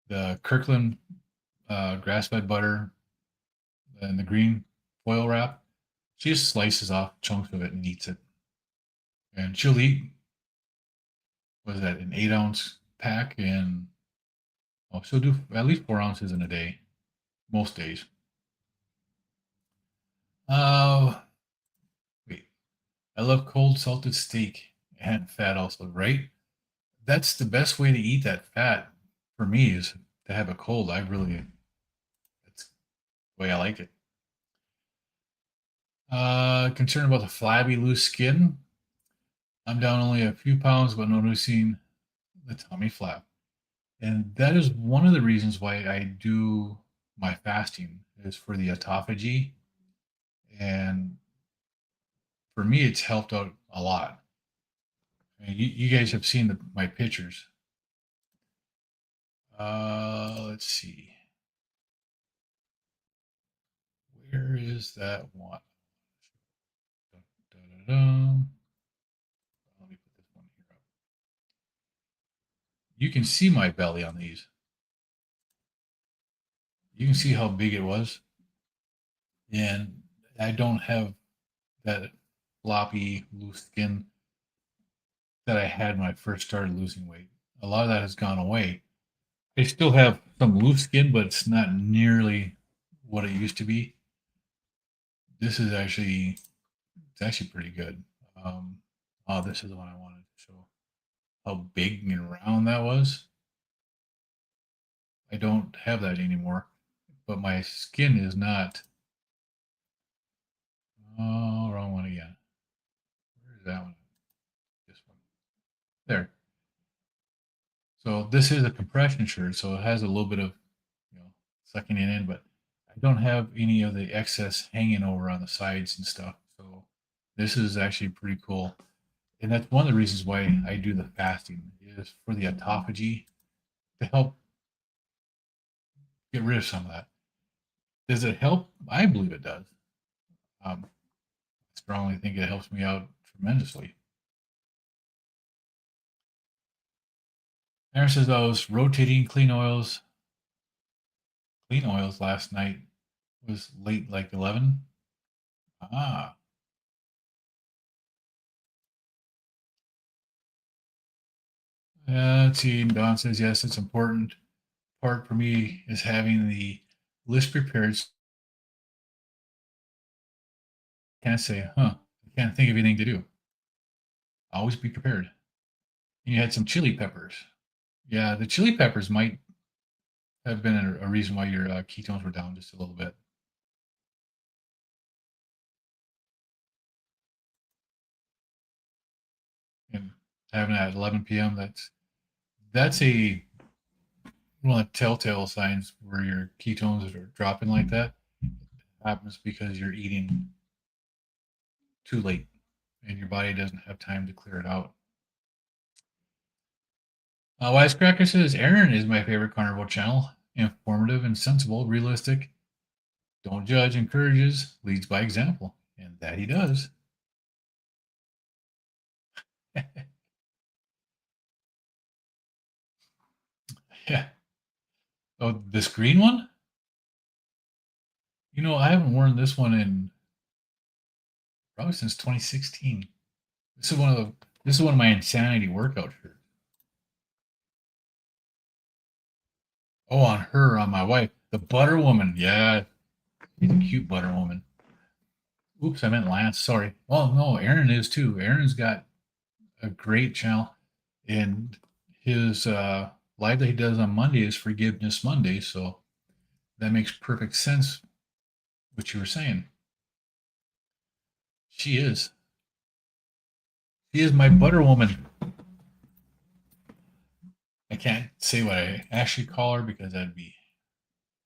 The Kirkland grass-fed butter and the green foil wrap, she just slices off chunks of it and eats it. And she'll eat, what is that, an 8-ounce pack, and Oh, so do at least 4 ounces in a day, most days. Uh, wait. I love cold salted steak and fat also, right? That's the best way to eat that fat for me is to have a cold. That's the way I like it. Concerned about the flabby, loose skin. I'm down only a few pounds, but noticing the tummy flap. And that is one of the reasons why I do my fasting is for the autophagy. And for me, it's helped out a lot. I mean, you guys have seen my pictures. Let's see. Where is that one? Dun, dun, dun, dun. Let me put this one here up. You can see my belly on these. You can see how big it was. And I don't have that floppy, loose skin that I had when I first started losing weight. A lot of that has gone away. I still have some loose skin, but it's not nearly what it used to be. This is actually it's actually pretty good. Um, oh, this is the one I wanted to show how big and round that was. I don't have that anymore, but my skin is not. Oh, wrong one again. Where's that one? This one. There. So this is a compression shirt, so it has a little bit of, sucking it in, but I don't have any of the excess hanging over on the sides and stuff. So this is actually pretty cool. And that's one of the reasons why I do the fasting is for the autophagy to help get rid of some of that. Does it help? I believe it does. I strongly think it helps me out tremendously. Aaron says I was rotating clean oils last night. It was late, like 11. Ah. Let's see. Don says yes, it's important. Part for me is having the list prepared. Can't say, I can't think of anything to do. Always be prepared. And you had some chili peppers. Yeah, the chili peppers might have been a reason why your ketones were down just a little bit. And having it at 11 p.m. That's a one of the telltale signs where your ketones are dropping like that. It happens because you're eating too late and your body doesn't have time to clear it out. Wisecracker says Aaron is my favorite carnivore channel. Informative and sensible, realistic. Don't judge, encourages, leads by example. And that he does. Yeah. Oh, this green one? I haven't worn this one in probably since 2016. This is one of my insanity workout shirts. Oh, on my wife, the butter woman. Yeah, she's a cute butter woman. Oops, I meant Lance. Sorry. Well, no, Aaron is too. Aaron's got a great channel, and his live that he does on Monday is Forgiveness Monday. So that makes perfect sense. What you were saying. She is. She is my butter woman. I can't say what I actually call her because that'd be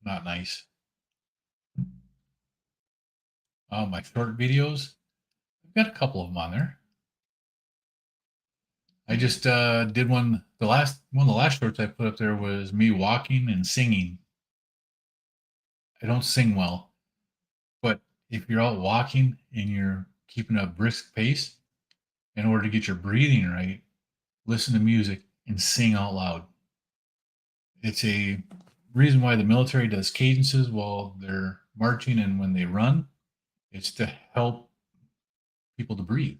not nice. My short videos. I've got a couple of them on there. I just did one. One of the last shorts I put up there was me walking and singing. I don't sing well, but if you're out walking and you're keeping a brisk pace, in order to get your breathing right, listen to music and sing out loud. It's a reason why the military does cadences while they're marching and when they run. It's to help people to breathe.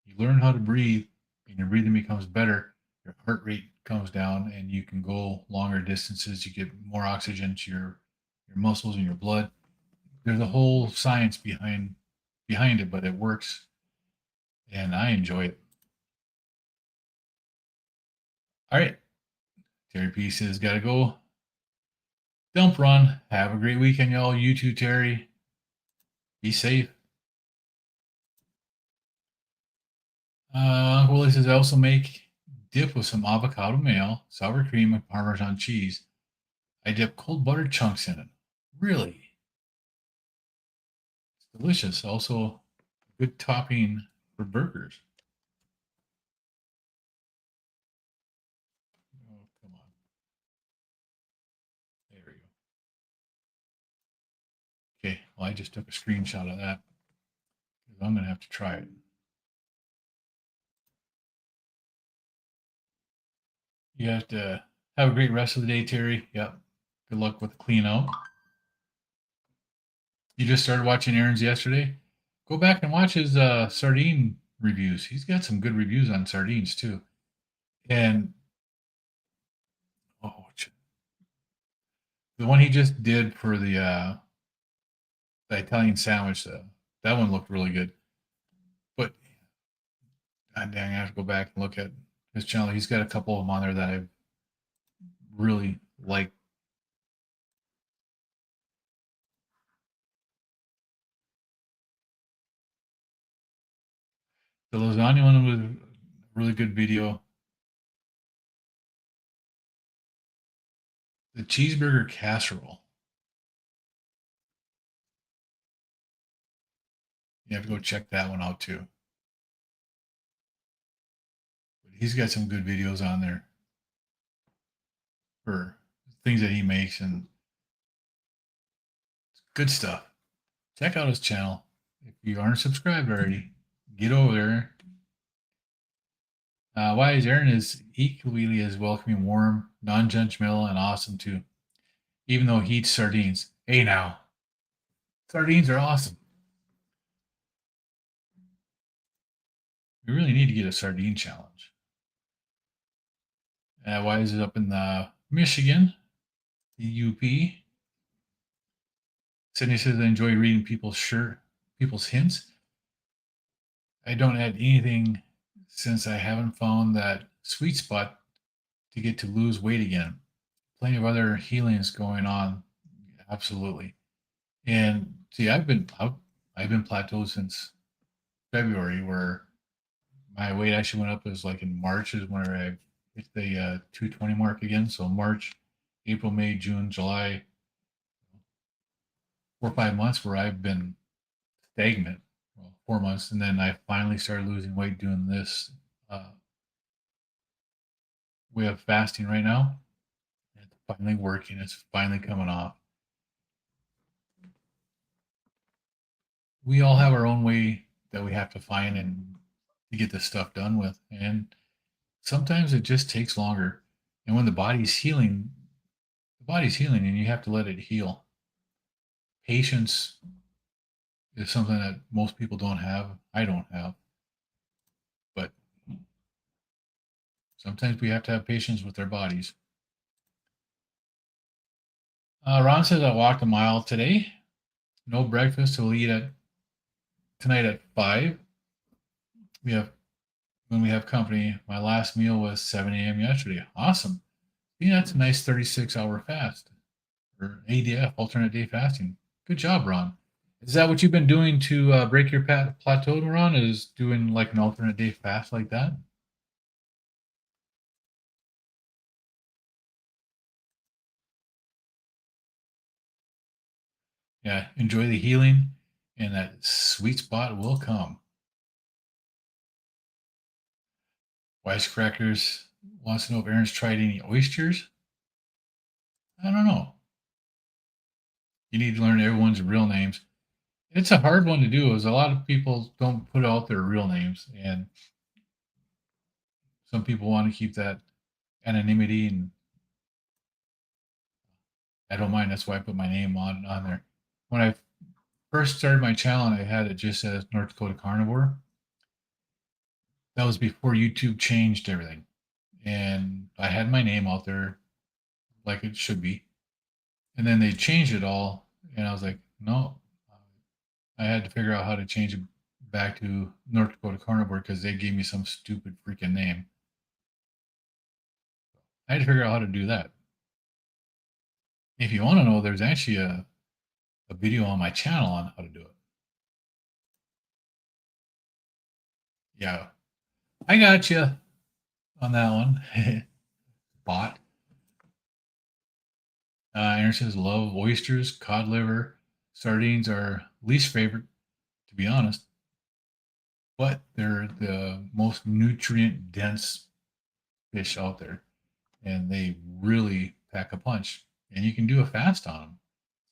You learn how to breathe and your breathing becomes better. Your heart rate comes down and you can go longer distances. You get more oxygen to your muscles and your blood. There's a whole science behind it, but it works, and I enjoy it. All right, Terry P says, gotta go. Dump run. Have a great weekend, y'all. You too, Terry. Be safe. Uncle Willie says, I also make dip with some avocado mayo, sour cream, and Parmesan cheese. I dip cold buttered chunks in it. Really? It's delicious. Also, good topping for burgers. Oh, come on. There we go. Okay, well, I just took a screenshot of that because I'm going to have to try it. You have to have a great rest of the day, Terry. Yep. Good luck with the clean out. You just started watching Aaron's yesterday. Go back and watch his sardine reviews. He's got some good reviews on sardines too. And oh, the one he just did for the Italian sandwich, that one looked really good. But God dang, I have to go back and look at his channel. He's got a couple of them on there that I really like. The lasagna one was a really good video. The cheeseburger casserole. You have to go check that one out too. But he's got some good videos on there for things that he makes and good stuff. Check out his channel. If you aren't subscribed already, get over there. Wise Aaron is equally as welcoming, warm, non-judgmental, and awesome too. Even though he eats sardines. Hey now, sardines are awesome. We really need to get a sardine challenge. Wise is up in Michigan, the UP. Sydney says, I enjoy reading people's hints. I don't add anything since I haven't found that sweet spot to get to lose weight again. Plenty of other healings going on. Absolutely. And see, I've been plateaued since February, where my weight actually went up. Is like in March is when I hit the 220 mark again. So March, April, May, June, July, 4 or 5 months where I've been stagnant. Well, 4 months, and then I finally started losing weight doing this way of fasting right now. It's finally working. It's finally coming off. We all have our own way that we have to find and to get this stuff done with, and sometimes it just takes longer. And when the body's healing, and you have to let it heal. Patience is something that most people don't have. I don't have. But sometimes we have to have patience with our bodies. Ron says, I walked a mile today. No breakfast. So we'll eat tonight at 5. When we have company. My last meal was 7 a.m. yesterday. Awesome. Yeah, that's a nice 36-hour fast, or ADF, alternate day fasting. Good job, Ron. Is that what you've been doing to break your plateau, Ron? Is doing like an alternate day fast like that? Yeah, enjoy the healing, and that sweet spot will come. Wisecrackers wants to know if Aaron's tried any oysters. I don't know. You need to learn everyone's real names. It's a hard one to do, as a lot of people don't put out their real names, and some people want to keep that anonymity, and I don't mind. That's why I put my name on there. When I first started my channel, I had it just as North Dakota Carnivore. That was before YouTube changed everything, and I had my name out there like it should be. And then they changed it all. And I was like, no, I had to figure out how to change it back to North Dakota Carnivore because they gave me some stupid freaking name. I had to figure out how to do that. If you want to know, there's actually a video on my channel on how to do it. Yeah, I got you on that one. Bot. Aaron says, love oysters, cod liver, sardines are least favorite, to be honest, but they're the most nutrient dense fish out there, and they really pack a punch. And you can do a fast on them.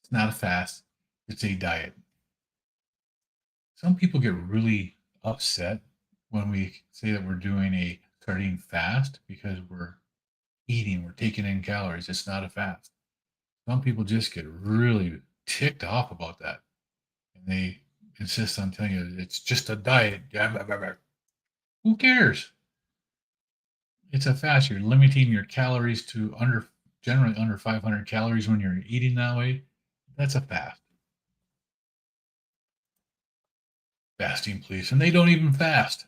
It's not a fast; it's a diet. Some people get really upset when we say that we're doing a sardine fast because we're taking in calories. It's not a fast. Some people just get really ticked off about that, and they insist on telling you it's just a diet. Who cares? It's a fast. You're limiting your calories to generally under 500 calories when you're eating that way. That's a fast. Fasting, please. And they don't even fast.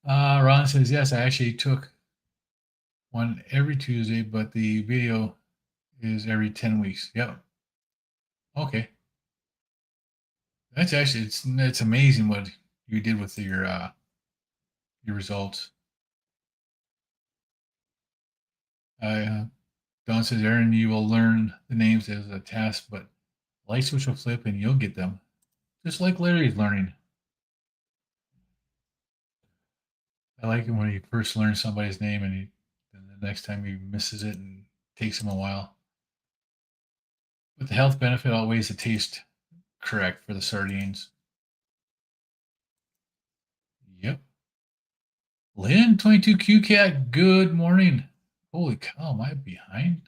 Ron says, yes, I actually took one every Tuesday, but the video is every 10 weeks. Yep. Okay. That's actually, it's amazing what you did with your results. Don says, Aaron, you will learn the names as a task, but light switch will flip and you'll get them. Just like Larry's learning. I like it when he first learns somebody's name and the next time he misses it and takes him a while. But the health benefit outweighs the taste correct for the sardines. Yep. Lynn, 22Q Cat, good morning. Holy cow, am I behind?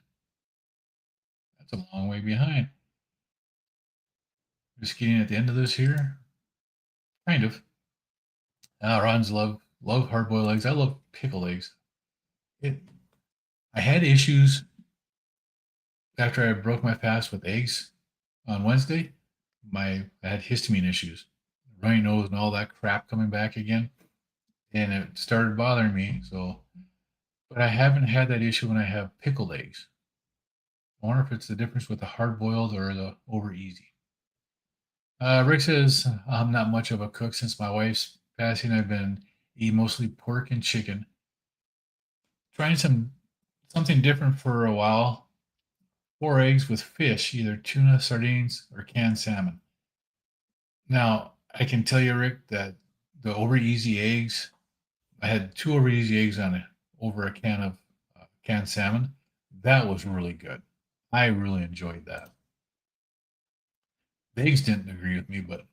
That's a long way behind. Just getting at the end of this here. Kind of. Ron's love hard boiled eggs. I love pickled eggs. I had issues after I broke my fast with eggs on Wednesday. I had histamine issues, runny nose, and all that crap coming back again, and it started bothering me. So, but I haven't had that issue when I have pickled eggs. I wonder if it's the difference with the hard boiled or the over easy. Rick says I'm not much of a cook since my wife's passing. I've been eating mostly pork and chicken. Trying something different for a while. 4 eggs with fish, either tuna, sardines, or canned salmon. Now, I can tell you, Rick, that the over easy eggs, I had 2 over easy eggs on it over a can of canned salmon. That was really good. I really enjoyed that. The eggs didn't agree with me, but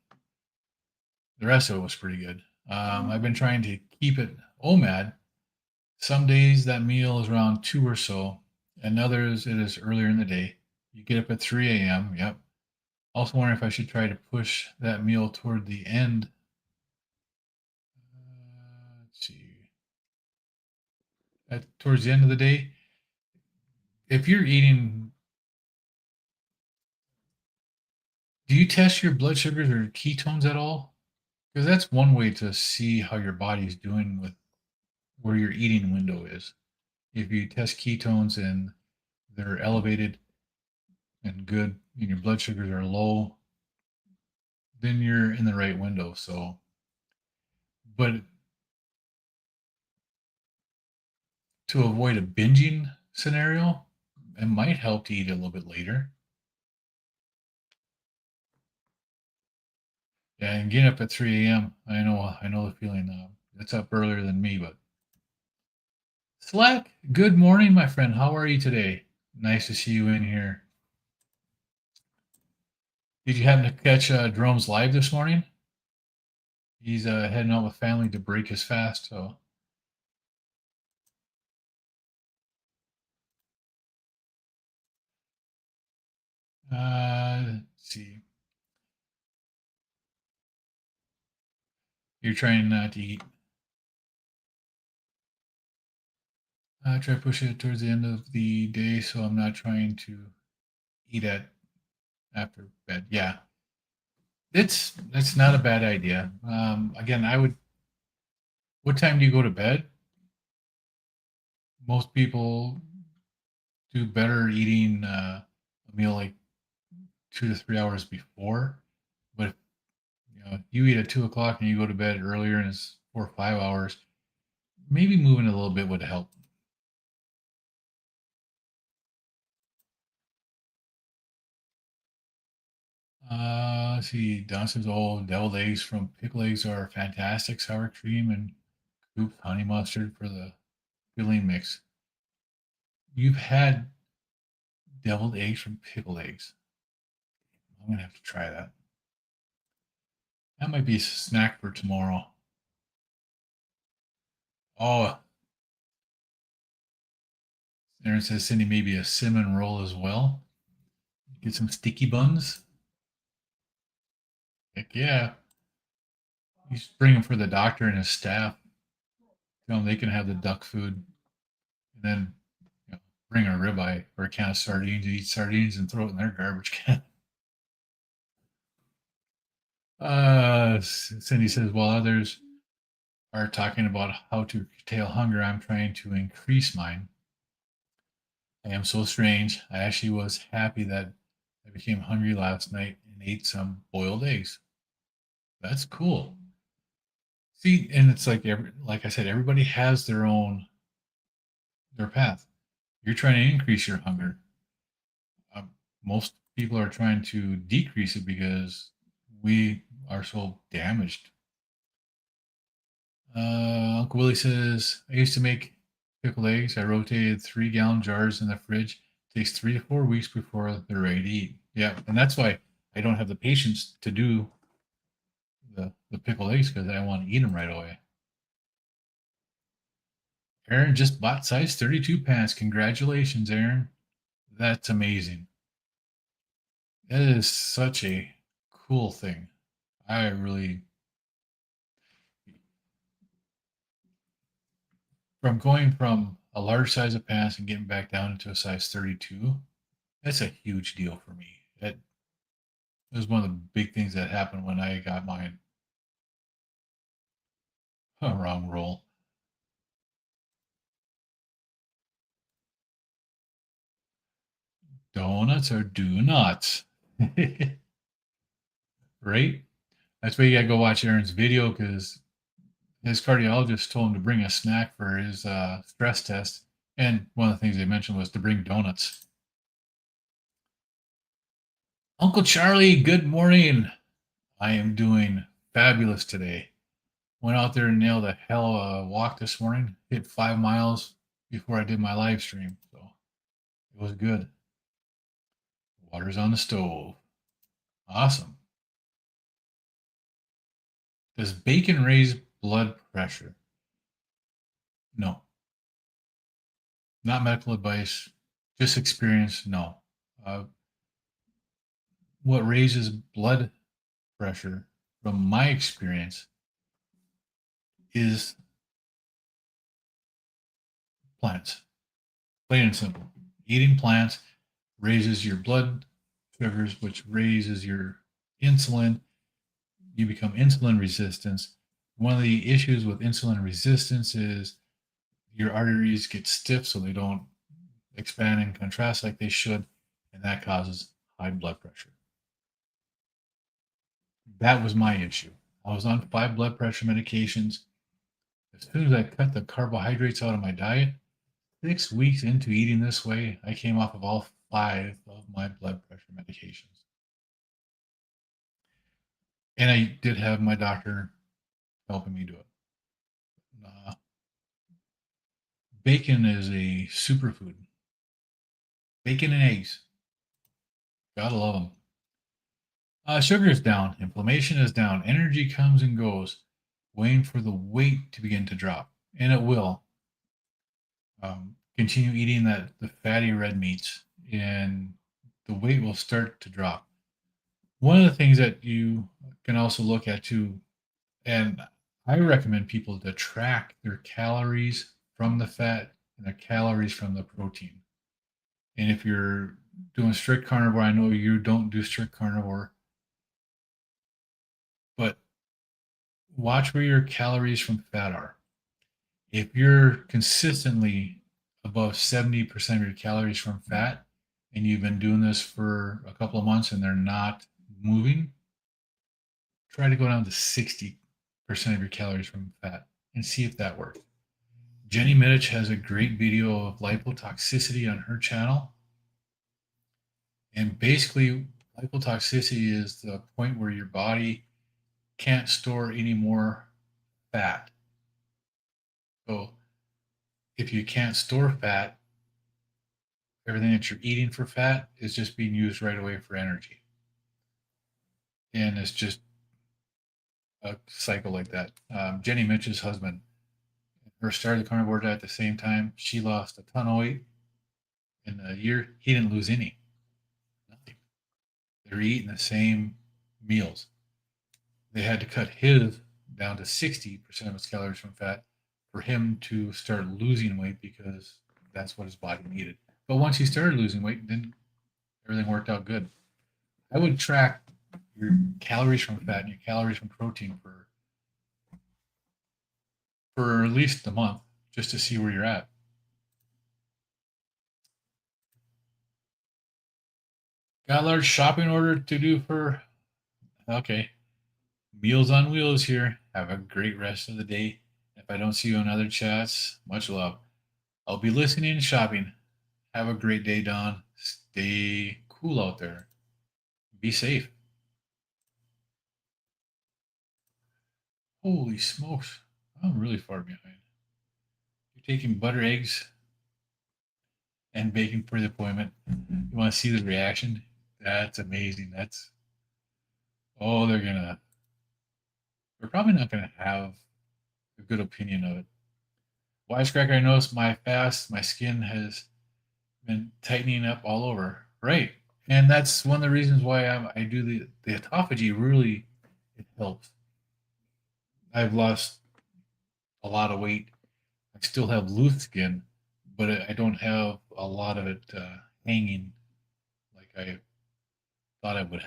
the rest of it was pretty good. I've been trying to keep it OMAD. Some days that meal is around 2 or so, and others it is earlier in the day. You get up at 3 a.m. Yep. Also wondering if I should try to push that meal toward the end. Let's see. Towards the end of the day, if you're eating, do you test your blood sugars or ketones at all? Because that's one way to see how your body's doing with where your eating window is. If you test ketones and they're elevated and good, and your blood sugars are low, then you're in the right window. So, but to avoid a binging scenario, it might help to eat a little bit later. Yeah, and getting up at 3 a.m. I know the feeling. It's up earlier than me, but Slack. Good morning, my friend. How are you today? Nice to see you in here. Did you happen to catch Jerome's live this morning? He's heading out with family to break his fast. So, let's see. You're trying not to eat I try to push it towards the end of the day, so I'm not trying to eat at after bed. Yeah, that's not a bad idea. Again, I would. What time do you go to bed? Most people do better eating a meal like 2 to 3 hours before. But if you eat at 2 o'clock and you go to bed earlier and it's 4 or 5 hours, maybe moving a little bit would help. Let's see. Don says, "Oh, deviled eggs from pickle eggs are fantastic. Sour cream and cooped honey mustard for the filling mix." You've had deviled eggs from pickle eggs. I'm gonna have to try that. That might be a snack for tomorrow. Oh, Aaron says, "Cindy, maybe a cinnamon roll as well. Get some sticky buns." Heck yeah. You just bring them for the doctor and his staff. Tell them they can have the duck food, and then bring a ribeye or a can of sardines. You eat sardines and throw it in their garbage can. Cindy says, while others are talking about how to curtail hunger, I'm trying to increase mine. I am so strange. I actually was happy that I became hungry last night and ate some boiled eggs. That's cool. See, and it's like I said, everybody has their path. You're trying to increase your hunger. Most people are trying to decrease it because we are so damaged. Uncle Willie says, I used to make pickled eggs. I rotated 3 gallon jars in the fridge. It takes 3 to 4 weeks before they're ready to eat. Yeah, and that's why I don't have the patience to do the pickled eggs because I want to eat them right away. Aaron just bought size 32 pants. Congratulations, Aaron. That's amazing. That is such a cool thing. I really, from going from a large size of pants and getting back down into a size 32, that's a huge deal for me. That was one of the big things that happened when I got mine. Wrong roll. Donuts or do nuts. Right? That's why you gotta go watch Aaron's video because his cardiologist told him to bring a snack for his stress test. And one of the things they mentioned was to bring donuts. Uncle Charlie, good morning. I am doing fabulous today. Went out there and nailed a hell of a walk this morning. Hit 5 miles before I did my live stream. So it was good. Water's on the stove. Awesome. Does bacon raise blood pressure? No. Not medical advice. Just experience. No. What raises blood pressure, from my experience, is plants. Plain and simple. Eating plants raises your blood sugars, which raises your insulin. You become insulin resistant. One of the issues with insulin resistance is your arteries get stiff so they don't expand and contrast like they should, and that causes high blood pressure. That was my issue. I was on 5 blood pressure medications. As soon as I cut the carbohydrates out of my diet, 6 weeks into eating this way, I came off of all 5 of my blood pressure medications. And I did have my doctor helping me do it. Bacon is a superfood. Bacon and eggs. Gotta love them. Sugar is down. Inflammation is down. Energy comes and goes. Waiting for the weight to begin to drop. And it will. Continue eating the fatty red meats, and the weight will start to drop. One of the things that you can also look at too, and I recommend people to track their calories from the fat and the calories from the protein. And if you're doing strict carnivore, I know you don't do strict carnivore, but watch where your calories from fat are. If you're consistently above 70% of your calories from fat, and you've been doing this for a couple of months and they're not moving, try to go down to 60% of your calories from fat and see if that works. Jenny Middich has a great video of lipotoxicity on her channel. And basically, lipotoxicity is the point where your body can't store any more fat. So if you can't store fat, everything that you're eating for fat is just being used right away for energy. And it's just a cycle like that. Jenny Mitch's husband, her started the carnivore diet at the same time. She lost a ton of weight. In a year, he didn't lose any. Nothing. They were eating the same meals. They had to cut his down to 60% of his calories from fat for him to start losing weight because that's what his body needed. But once he started losing weight, then everything worked out good. I would track your calories from fat and your calories from protein for at least a month just to see where you're at. Got a large shopping order to do for. Okay. Meals on Wheels here. Have a great rest of the day. If I don't see you in other chats, much love. I'll be listening and shopping. Have a great day, Don. Stay cool out there. Be safe. Holy smokes. I'm really far behind. You're taking butter, eggs, and bacon for the appointment. You want to see the reaction? That's amazing. Oh, they're probably not gonna have a good opinion of it. Wisecracker, I noticed my skin has been tightening up all over. Right. And that's one of the reasons why I do the autophagy. Really, it helps. I've lost a lot of weight. I still have loose skin, but I don't have a lot of it hanging like I thought I would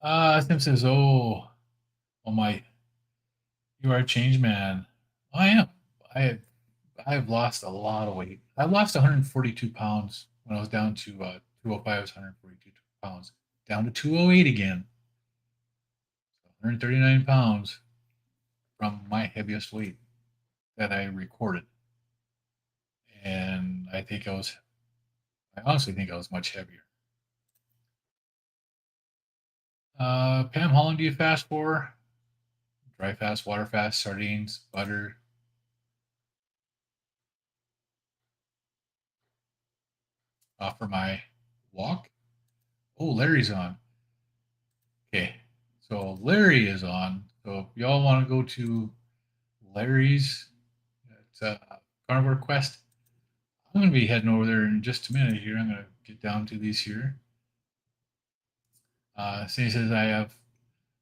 have. Sim says, oh my, you are a changed man. I am. I I've lost a lot of weight. I lost 142 pounds when I was down to 205. I was 142 pounds, down to 208 again. So 139 pounds from my heaviest weight that I recorded. And I honestly think I was much heavier. Pam, how long do you fast for? Dry fast, water fast, sardines, butter. For my walk. Oh, Larry's on. Okay, so Larry is on. So if y'all want to go to Larry's, it's Carnivore Quest. I'm going to be heading over there in just a minute here. I'm going to get down to these here. Cindy says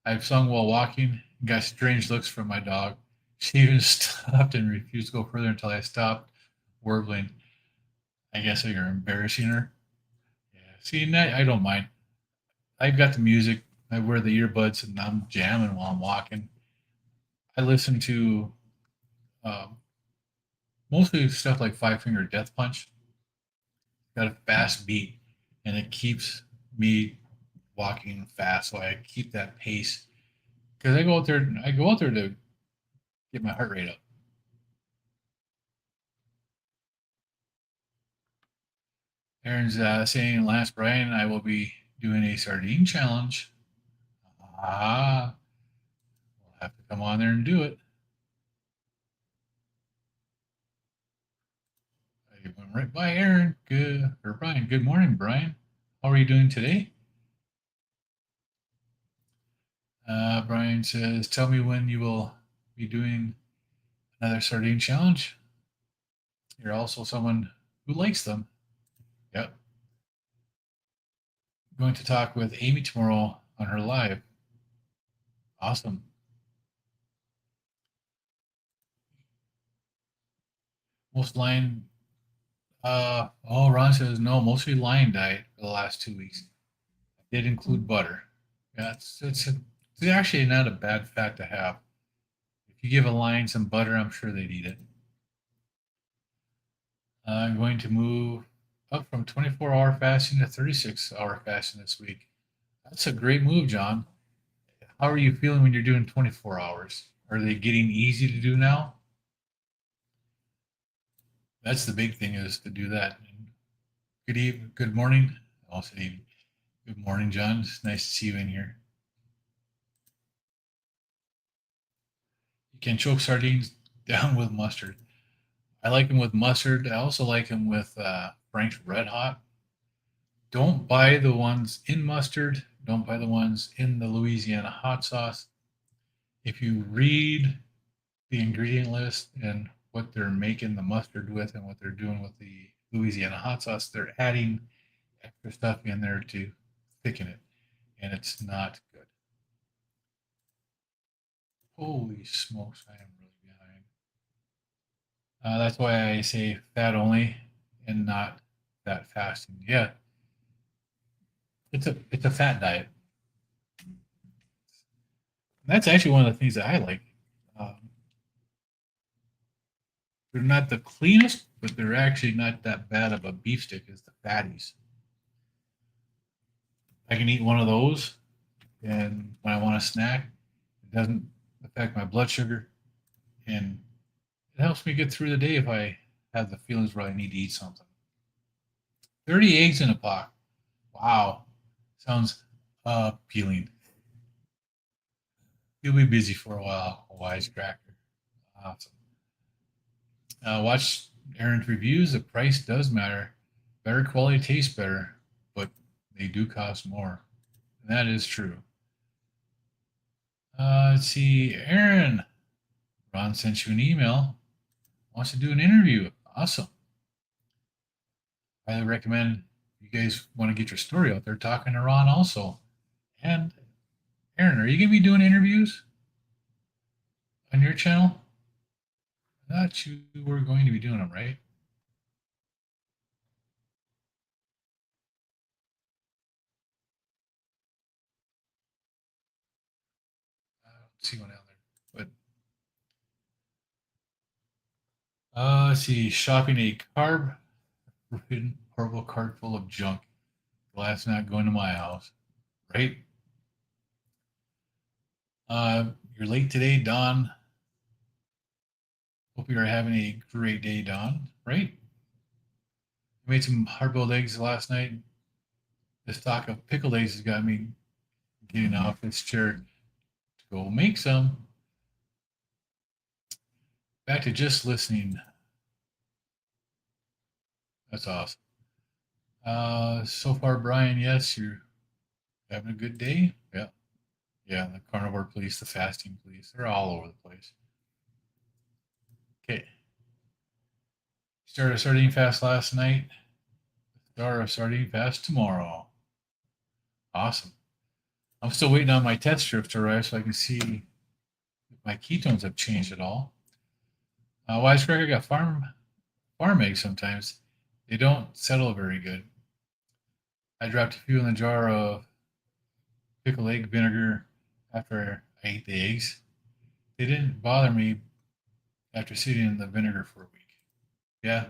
I've sung while walking. Got strange looks from my dog. She even stopped and refused to go further until I stopped warbling. I guess you're embarrassing her. Yeah. See, I don't mind. I've got the music. I wear the earbuds and I'm jamming while I'm walking. I listen to um, mostly stuff like Five Finger Death Punch. Got a fast beat, and it keeps me walking fast. So I keep that pace because I go out there to get my heart rate up. Aaron's saying, Lance Brian, I will be doing a sardine challenge. We'll have to come on there and do it. I went right by Aaron. Brian. Good morning, Brian. How are you doing today? Brian says, tell me when you will be doing another sardine challenge. You're also someone who likes them. Yep. Going to talk with Amy tomorrow on her live. Awesome. Most lion. Ron says no. Mostly lion diet for the last 2 weeks. I did include butter. Yeah, it's actually not a bad fat to have. If you give a lion some butter, I'm sure they'd eat it. I'm going to move up from 24-hour fasting to 36-hour fasting this week. That's a great move, John. How are you feeling when you're doing 24 hours? Are they getting easy to do now? That's the big thing, is to do that. Good evening, good morning. Also, evening. Good morning, John. It's nice to see you in here. You can choke sardines down with mustard. I like them with mustard. I also like them with Frank's Red Hot. Don't buy the ones in mustard. Don't buy the ones in the Louisiana hot sauce. If you read the ingredient list and what they're making the mustard with and what they're doing with the Louisiana hot sauce, they're adding extra stuff in there to thicken it, and it's not good. Holy smokes, I am really behind. That's why I say fat only and not fat fasting. Yeah, it's a fat diet. That's actually one of the things that I like. Um, they're not the cleanest, but they're actually not that bad of a beef stick as the fatties. I can eat one of those, and when I want a snack, it doesn't affect my blood sugar, and it helps me get through the day if I have the feelings where I need to eat something. 30 eggs in a pot. Wow. Sounds appealing. You'll be busy for a while, a wisecracker. Awesome. Watch Aaron's reviews. The price does matter. Better quality tastes better, but they do cost more. And that is true. Let's see. Aaron, Ron sent you an email. Wants to do an interview. Awesome. I recommend you guys want to get your story out there talking to Ron also. And Aaron, are you going to be doing interviews on your channel? I thought you were going to be doing them, right? I don't see one out there. But let's see. Shopping a carb ridden horrible cart full of junk. Glad not going to my house, right? You're late today, Don. Hope you are having a great day, Don. Right? I made some hard-boiled eggs last night. This talk of pickled eggs has got me getting off this chair to go make some. Back to just listening. That's awesome. So far, Brian, yes, you're having a good day. Yeah. Yeah, the carnivore police, the fasting police, they're all over the place. Okay. Started a sardine fast last night. Start a sardine fast tomorrow. Awesome. I'm still waiting on my test strips to arrive so I can see if my ketones have changed at all. Wisecracker got farm eggs sometimes. They don't settle very good. I dropped a few in the jar of pickled egg vinegar after I ate the eggs. They didn't bother me after sitting in the vinegar for a week. Yeah,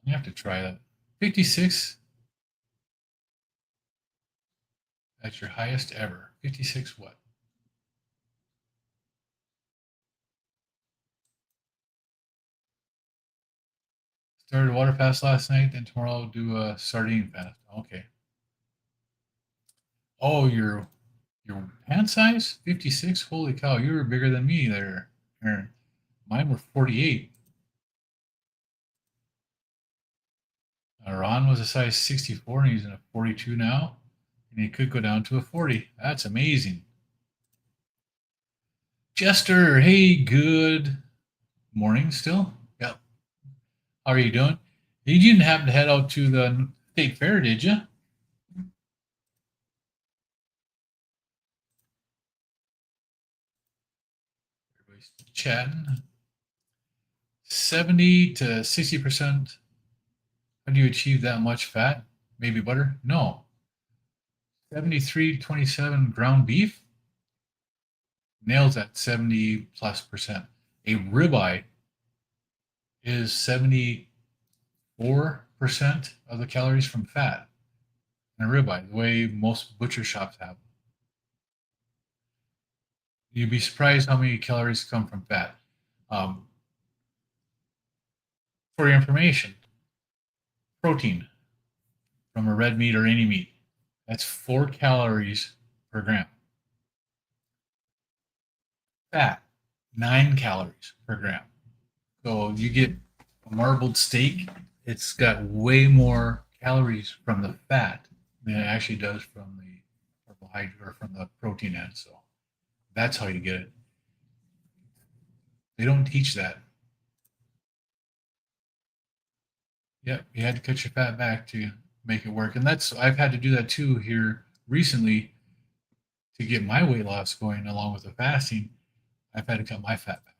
you have to try that. 56 at your highest ever. 56 what? Started a water fast last night, then tomorrow I'll do a sardine fast. Okay. Oh, your pant size? 56? Holy cow, you were bigger than me there, Aaron. Mine were 48. Ron was a size 64 and he's in a 42 now. And he could go down to a 40. That's amazing. Jester, hey, good morning still. Yep. How are you doing? You didn't happen to head out to the state fair, did you? Everybody's chatting. 70 to 60%. How do you achieve that much fat? Maybe butter? No. 73-27 ground beef nails at 70 plus percent. A ribeye is 74% of the calories from fat. And a ribeye, the way most butcher shops have them. You'd be surprised how many calories come from fat. Um, for your information, protein from a red meat or any meat, that's 4 calories per gram. Fat, 9 calories per gram. So you get a marbled steak, it's got way more calories from the fat than it actually does from the carbohydrate or from the protein end. So that's how you get it. They don't teach that. Yep, you had to cut your fat back to make it work. And I've had to do that too here recently to get my weight loss going along with the fasting. I've had to cut my fat back.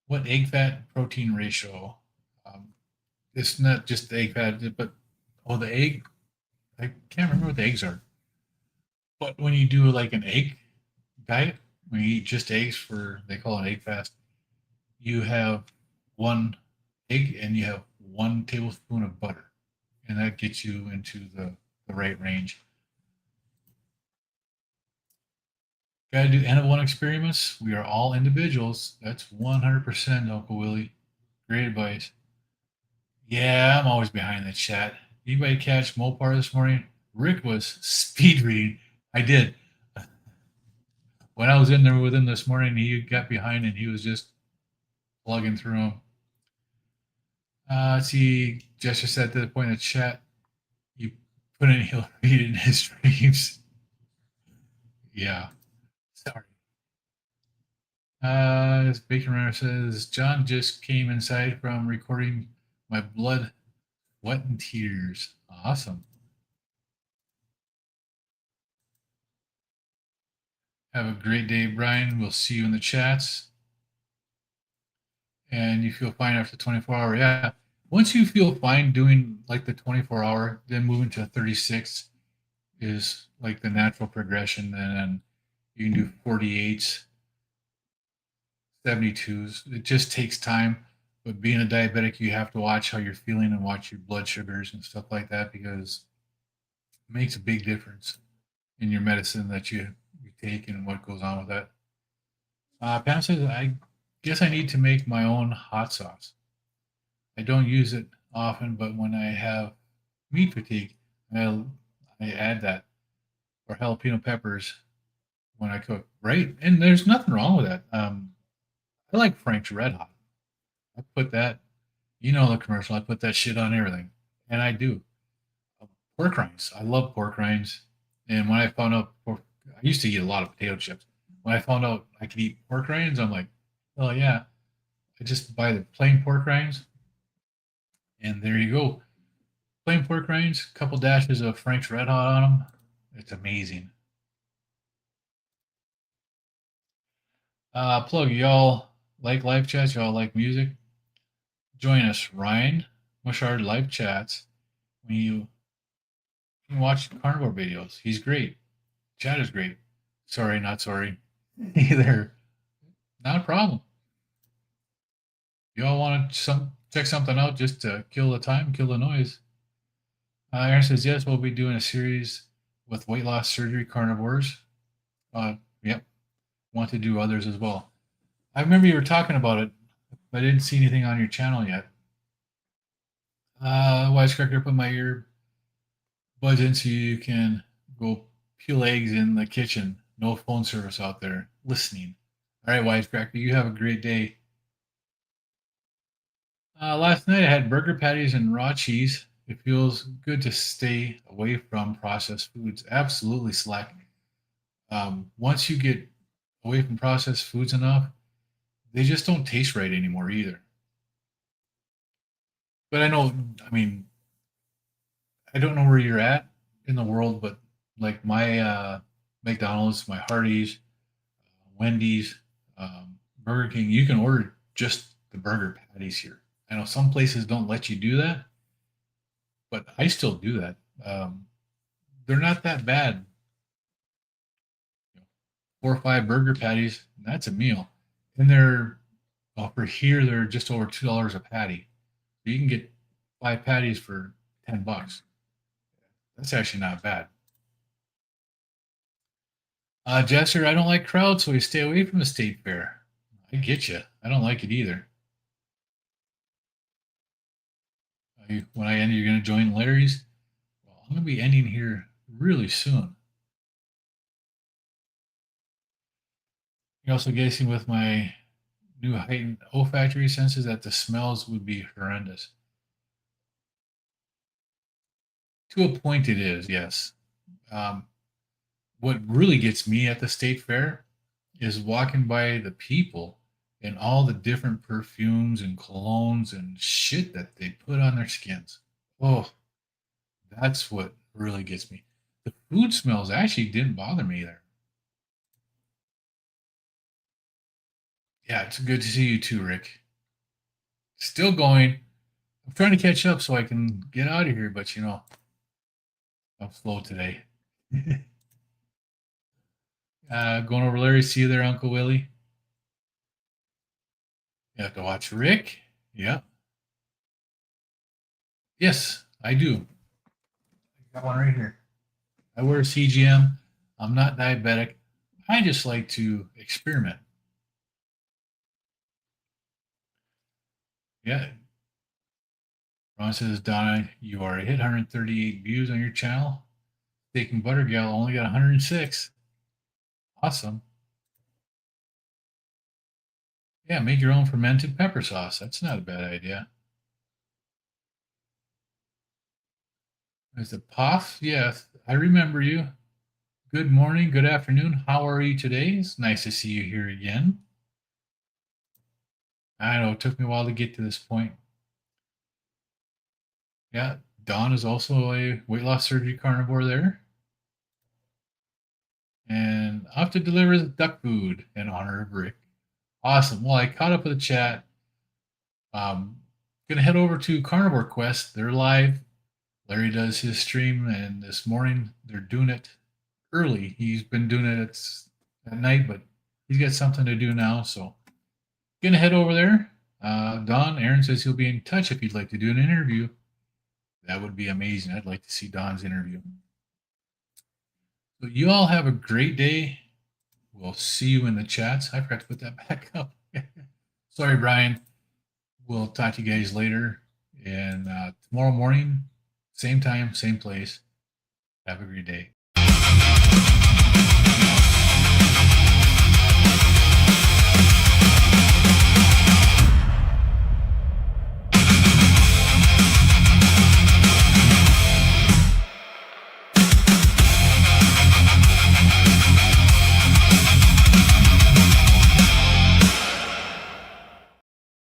What egg fat protein ratio? It's not just the egg fat, but the egg. I can't remember what the eggs are. But when you do like an egg diet, when you eat just eggs they call it egg fast, you have 1 egg and you have 1 tablespoon of butter. And that gets you into the right range. Got to do N of 1 experiments. We are all individuals. That's 100%, Uncle Willie. Great advice. Yeah, I'm always behind the chat. Anybody catch Mopar this morning? Rick was speed reading. I did. When I was in there with him this morning, he got behind and he was just plugging through them. Let's see. Jester said to the point in the chat, you put in, he'll read it in his streams. Yeah. Sorry. This Bacon Runner says, John just came inside from recording my blood, sweat, and tears. Awesome. Have a great day, Brian. We'll see you in the chats. And you feel fine after 24 hour. Yeah. Once you feel fine doing like the 24 hour, then moving to 36 is like the natural progression. And then you can do 48s, 72s. It just takes time. But being a diabetic, you have to watch how you're feeling and watch your blood sugars and stuff like that because it makes a big difference in your medicine that you take and what goes on with that. Pam says, I guess I need to make my own hot sauce. I don't use it often, but when I have meat fatigue, I add that or jalapeno peppers when I cook, right? And there's nothing wrong with that. I like Frank's Red Hot. I put that, the commercial, I put that shit on everything. And I do. Pork rinds. I love pork rinds. And when I found out, I used to eat a lot of potato chips. When I found out I could eat pork rinds, I'm like, oh yeah. I just buy the plain pork rinds. And there you go. Plain pork rinds, a couple dashes of Frank's Red Hot on them. It's amazing. Plug, y'all like live chats? Y'all like music? Join us, Ryan Mushard live chats. When you can watch carnivore videos, he's great. Chat is great. Sorry, not sorry. Either. Not a problem. You all want to check something out just to kill the time, kill the noise? Aaron says, yes, we'll be doing a series with weight loss surgery carnivores. Yep. Want to do others as well. I remember you were talking about it, but I didn't see anything on your channel yet. Wisecracker, put my earbuds in so you can go peel eggs in the kitchen. No phone service out there. Listening. All right, Wisecracker, you have a great day. Last night I had burger patties and raw cheese. It feels good to stay away from processed foods. Absolutely, Slack. Once you get away from processed foods enough, they just don't taste right anymore either. But I don't know where you're at in the world, but like my McDonald's, my Hardee's, Wendy's, Burger King, you can order just the burger patties here. I know some places don't let you do that, but I still do that. They're not that bad. 4 or 5 burger patties, that's a meal. And they're, well, for here, they're just over $2 a patty. So you can get 5 patties for $10. That's actually not bad. Jester, I don't like crowds, so we stay away from the state fair. I get you. I don't like it either. When I end, you're going to join Larry's. Well, I'm going to be ending here really soon. You're also guessing with my new heightened olfactory senses that the smells would be horrendous. To a point, it is, yes. What really gets me at the state fair is walking by the people and all the different perfumes and colognes and shit that they put on their skins. Oh, that's what really gets me. The food smells actually didn't bother me there. Yeah, it's good to see you too, Rick. Still going. I'm trying to catch up so I can get out of here, but I'm slow today. Going over Larry. See you there, Uncle Willie. You have to watch Rick. Yeah. Yes, I do. I got one right here. I wear a CGM. I'm not diabetic. I just like to experiment. Yeah. Ron says, Donna, you already hit 138 views on your channel. Steak and Butter Gal only got 106. Awesome. Yeah, make your own fermented pepper sauce. That's not a bad idea. There's a Puff. Yes, I remember you. Good morning, good afternoon. How are you today? It's nice to see you here again. I know it took me a while to get to this point. Yeah, Dawn is also a weight loss surgery carnivore there. And off to deliver the duck food in honor of Rick. Awesome. Well, I caught up with the chat. Gonna head over to Carnivore Quest. They're live. Larry does his stream, and this morning they're doing it early. He's been doing it at night, but he's got something to do now. So gonna head over there. Don, Aaron says he'll be in touch if you'd like to do an interview. That would be amazing. I'd like to see Don's interview. So you all have a great day. We'll see you in the chats. I forgot to put that back up. Sorry, Brian. We'll talk to you guys later. And tomorrow morning, same time, same place. Have a great day.